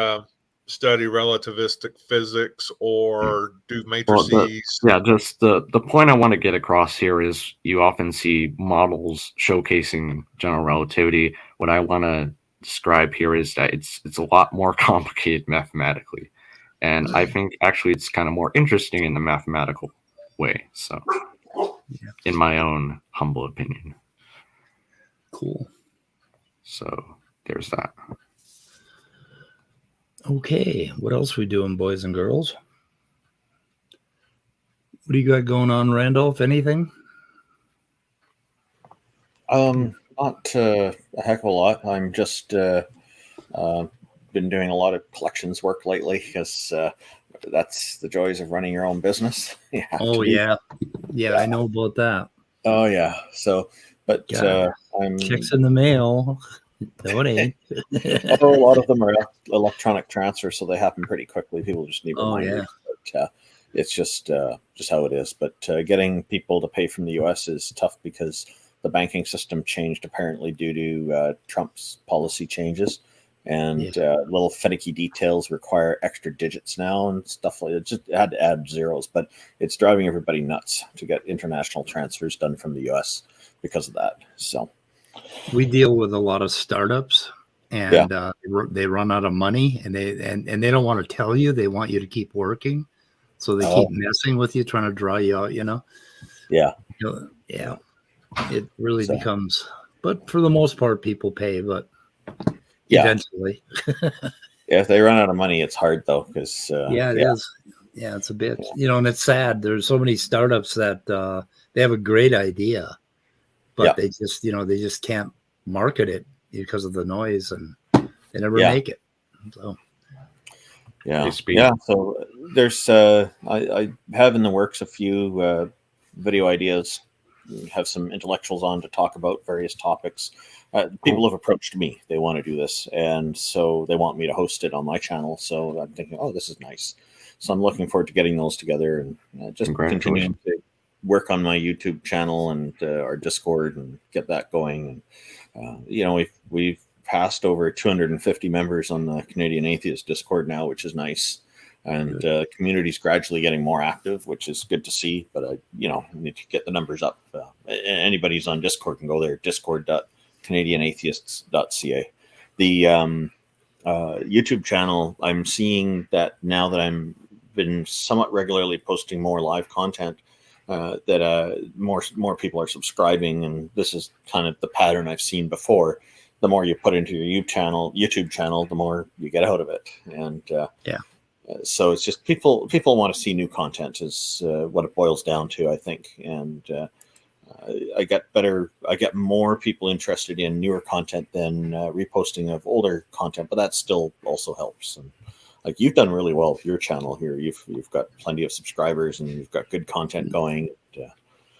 study relativistic physics or do matrices. Just the point I want to get across here is you often see models showcasing general relativity. What I want to describe here is that it's a lot more complicated mathematically, and I think actually it's kind of more interesting in the mathematical way. So, in my own humble opinion. Cool. So there's that. Okay, what else we doing, boys and girls? What do you got going on, Randolph? Anything? Not a heck of a lot. I'm just been doing a lot of collections work lately because that's the joys of running your own business. Yeah, I know about that. Oh yeah. So, but I'm checks in the mail. No, it ain't. a lot of them are electronic transfer, so they happen pretty quickly. People just need reminders. But it's just how it is. But getting people to pay from the U.S. is tough because the banking system changed apparently due to Trump's policy changes, and little finicky details require extra digits now and stuff like that. Just had to add zeros, but it's driving everybody nuts to get international transfers done from the U.S. because of that. So. We deal with a lot of startups, and they run out of money, and they don't want to tell you. They want you to keep working, so they keep messing with you, trying to draw you out. Yeah. It really becomes. But for the most part, people pay. But eventually, if they run out of money, it's hard though, because it is. Yeah, it's a bit. And it's sad. There's so many startups that they have a great idea. But they just can't market it because of the noise, and they never make it. So So there's I have in the works a few video ideas. Have some intellectuals on to talk about various topics. People have approached me; they want to do this, and so they want me to host it on my channel. So I'm thinking, oh, this is nice. So I'm looking forward to getting those together and just continuing to work on my YouTube channel and our Discord and get that going. And we've passed over 250 members on the Canadian Atheist Discord now, which is nice. And community's gradually getting more active, which is good to see. But I need to get the numbers up. Anybody who's on Discord can go there, discord.canadianatheists.ca. The YouTube channel, I'm seeing that now that I'm been somewhat regularly posting more live content. That more people are subscribing, and this is kind of the pattern I've seen before. The more you put into your YouTube channel, the more you get out of it, and so it's just people want to see new content is what it boils down to, I think, and I get more people interested in newer content than reposting of older content, but that still also helps. And like you've done really well with your channel here. You've got plenty of subscribers and you've got good content going.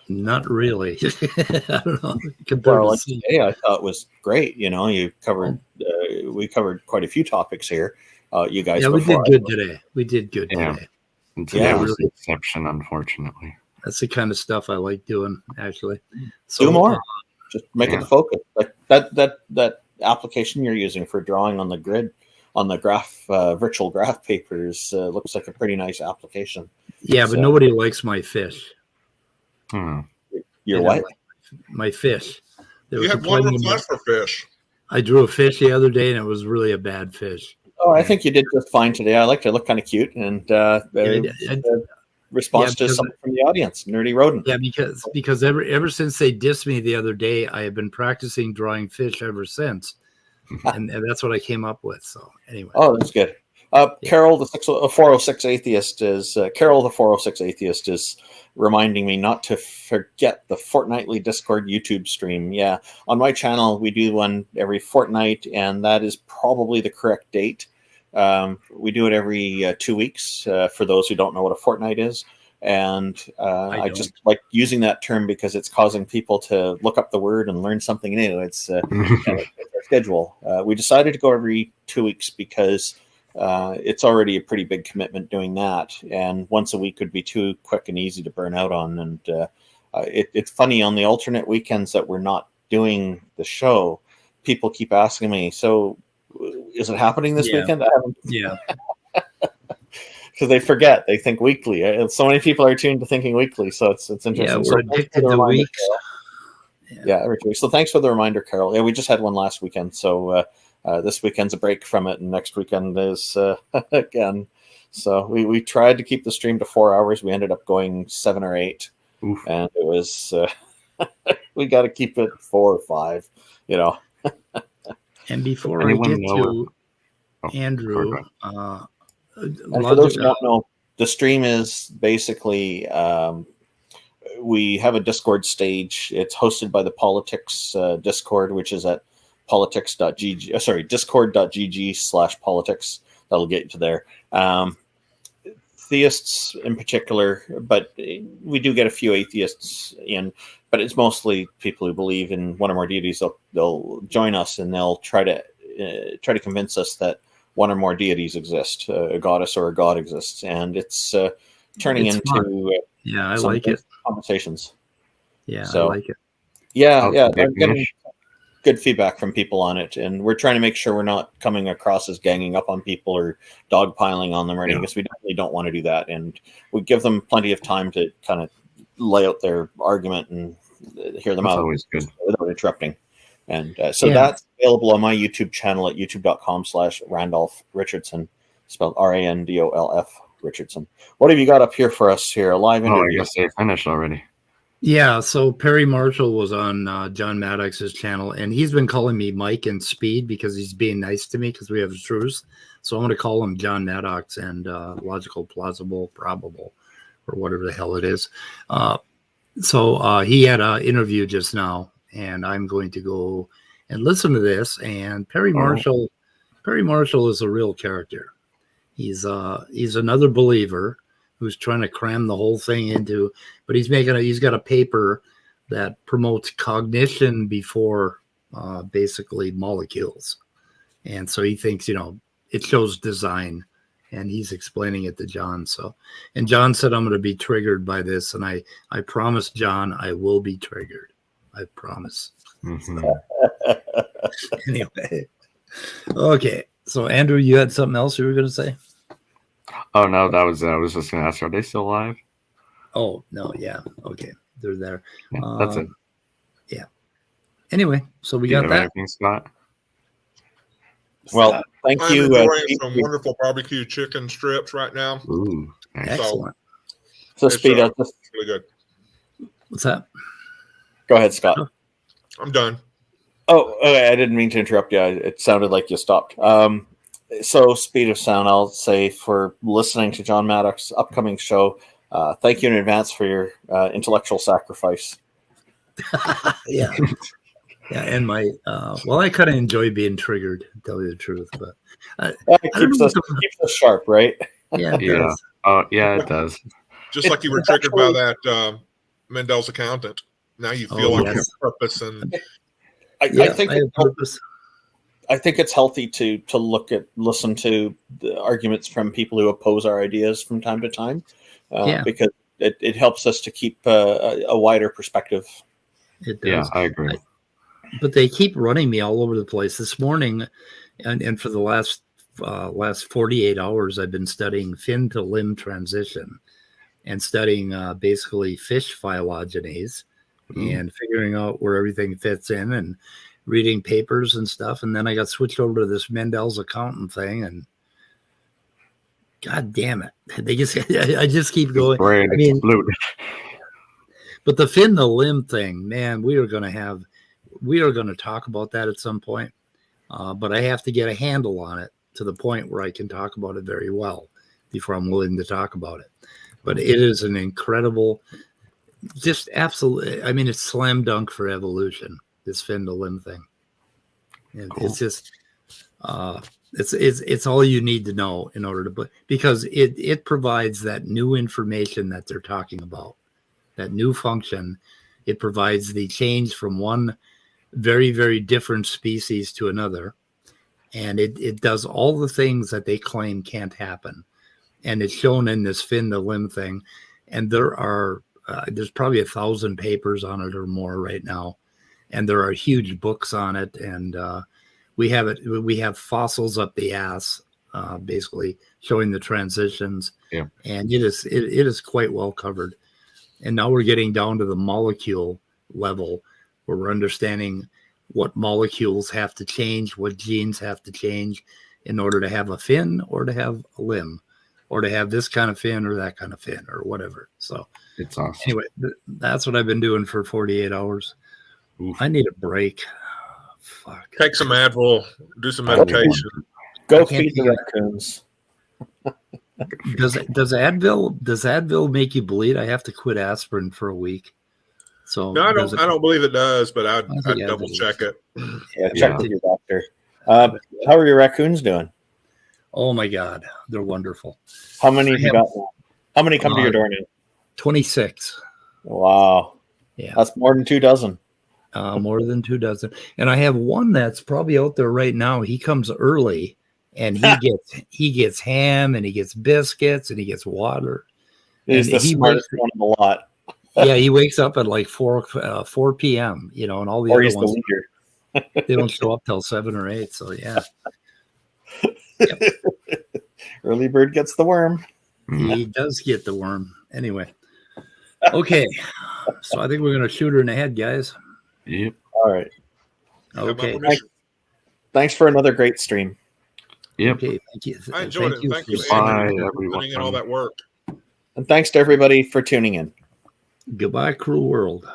Not really. I don't know. Well, today I thought was great. You covered. We covered quite a few topics here. You guys. Yeah, we did good today. We did good today. Today was the exception, unfortunately. That's the kind of stuff I like doing, actually. So, do more. Just make it the focus. Like that application you're using for drawing on the grid. On the virtual graph papers, looks like a pretty nice application. Yeah, but nobody likes my fish. Your what? My fish. You have one request for fish. I drew a fish the other day, and it was really a bad fish. Oh, I think you did just fine today. I liked it. It looked kind of cute, and response to something from the audience, Nerdy Rodent. Yeah, because ever since they dissed me the other day, I have been practicing drawing fish ever since. and that's what I came up with. So anyway. Oh, that's good. Carol, the 406 Atheist is Carol, the 406 Atheist is reminding me not to forget the fortnightly Discord YouTube stream. Yeah, on my channel we do one every fortnight, and that is probably the correct date. We do it every 2 weeks. For those who don't know what a fortnight is. And I just like using that term because it's causing people to look up the word and learn something new. It's our schedule. We decided to go every 2 weeks because it's already a pretty big commitment doing that. And once a week would be too quick and easy to burn out on. And it's funny, on the alternate weekends that we're not doing the show, people keep asking me, so is it happening this weekend? because they forget. They think weekly. So many people are tuned to thinking weekly, so it's interesting. Yeah, so we're addicted to weeks. Yeah, every 2 weeks. So thanks for the reminder, Carol. Yeah, we just had one last weekend, so this weekend's a break from it, and next weekend is again. So we tried to keep the stream to 4 hours. We ended up going 7 or 8, and it was we got to keep it 4 or 5, you know. And before I get to Andrew, and for those who don't know, the stream is basically we have a Discord stage. It's hosted by the Politics Discord, which is at politics.gg. Sorry, discord.gg/politics. That'll get you to there. Theists in particular, but we do get a few atheists in, but it's mostly people who believe in one or more deities. They'll join us and they'll try to convince us that one or more deities exist, a goddess or a god exists, and it's turning into I like it. Conversations. Yeah, so, I like it. Yeah, I'm getting good feedback from people on it, and we're trying to make sure we're not coming across as ganging up on people or dogpiling on them or anything, because we definitely don't want to do that, and we give them plenty of time to kind of lay out their argument and hear them out without interrupting. And so that's available on my YouTube channel at youtube.com/Randolph Richardson, spelled RANDOLF Richardson. What have you got up here for us here? A live interview. Oh, I guess they finished already. Yeah, so Perry Marshall was on John Maddox's channel, and he's been calling me Mike and Speed because he's being nice to me because we have a truce. So I'm going to call him John Maddox and Logical, Plausible, Probable, or whatever the hell it is. So he had an interview just now, and I'm going to go and listen to this. And Perry Marshall is a real character. He's another believer who's trying to cram the whole thing into, but he's got a paper that promotes cognition before basically molecules. And so he thinks, it shows design, and he's explaining it to John. So, and John said, I'm going to be triggered by this. And I promise John, I will be triggered. I promise. Mm-hmm. Anyway. Okay. So Andrew, you had something else you were going to say? Oh no, I was just gonna ask, are they still alive? Oh no, yeah, okay, they're there. Yeah, that's it. Yeah. Anyway, so we got that. Anything, Scott? Well, thank you. I'm enjoying some wonderful barbecue chicken strips right now. Ooh, nice. Excellent. So Speed, really good. What's that? Go ahead, Scott. I'm done. Oh, okay, I didn't mean to interrupt you. It sounded like you stopped. So, speed of sound, I'll say, for listening to John Maddox's upcoming show, thank you in advance for your intellectual sacrifice. Yeah. Yeah, and my, I kind of enjoy being triggered, to tell you the truth, but it keeps us sharp, right? Yeah, it yeah. does. Oh, yeah, it does. Just like you were triggered by that Mendel's accountant. Now you feel like you have purpose, and I think I have purpose. I think it's healthy to listen to the arguments from people who oppose our ideas from time to time, because it helps us to keep a wider perspective. It does. Yeah, I agree. But they keep running me all over the place. This morning, and for the last 48 hours, I've been studying fin to limb transition and studying basically fish phylogenes and figuring out where everything fits in and reading papers and stuff. And then I got switched over to this Mendel's accountant thing, and God damn it. I just keep going. Brain exploded. But the fin to limb thing, man, we are going to talk about that at some point. But I have to get a handle on it to the point where I can talk about it very well before I'm willing to talk about it. But it is an incredible, just absolutely, I mean, it's slam dunk for evolution, this fin to limb thing. And It's just, it's all you need to know in order to, because it provides that new information that they're talking about, that new function. It provides the change from one very, very different species to another. And it does all the things that they claim can't happen. And it's shown in this fin to limb thing. And there's probably 1,000 papers on it or more right now. And there are huge books on it. And we have fossils up the ass basically showing the transitions. Yeah. And it is quite well covered. And now we're getting down to the molecule level where we're understanding what molecules have to change, what genes have to change in order to have a fin or to have a limb or to have this kind of fin or that kind of fin or whatever. So it's awesome. Anyway, that's what I've been doing for 48 hours. Oof. I need a break. Fuck. Take some Advil, do some meditation. Go feed the raccoons. Does Advil make you bleed? I have to quit aspirin for a week. So No, I don't believe it does, but I'd double check it. Yeah, check with your doctor. How are your raccoons doing? Oh my God, they're wonderful. How many have you got now? How many come to your door now? 26. Wow. Yeah. That's more than 2 dozen. More than 2 dozen. And I have one that's probably out there right now. He comes early and he gets ham and he gets biscuits and he gets water. He's the smartest one of the lot. Yeah, he wakes up at like 4 p.m., and all the other ones, they don't show up till 7 or 8. So yeah. Yep. Early bird gets the worm. He does get the worm. Anyway. Okay. So I think we're going to shoot her in the head, guys. Yep. All right. Okay. Thanks for another great stream. Yep. Okay. Thank you. I enjoyed it. Thank you, Andrew, for putting in all that work. And thanks to everybody for tuning in. Goodbye, cruel world.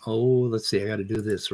Oh, let's see. I got to do this.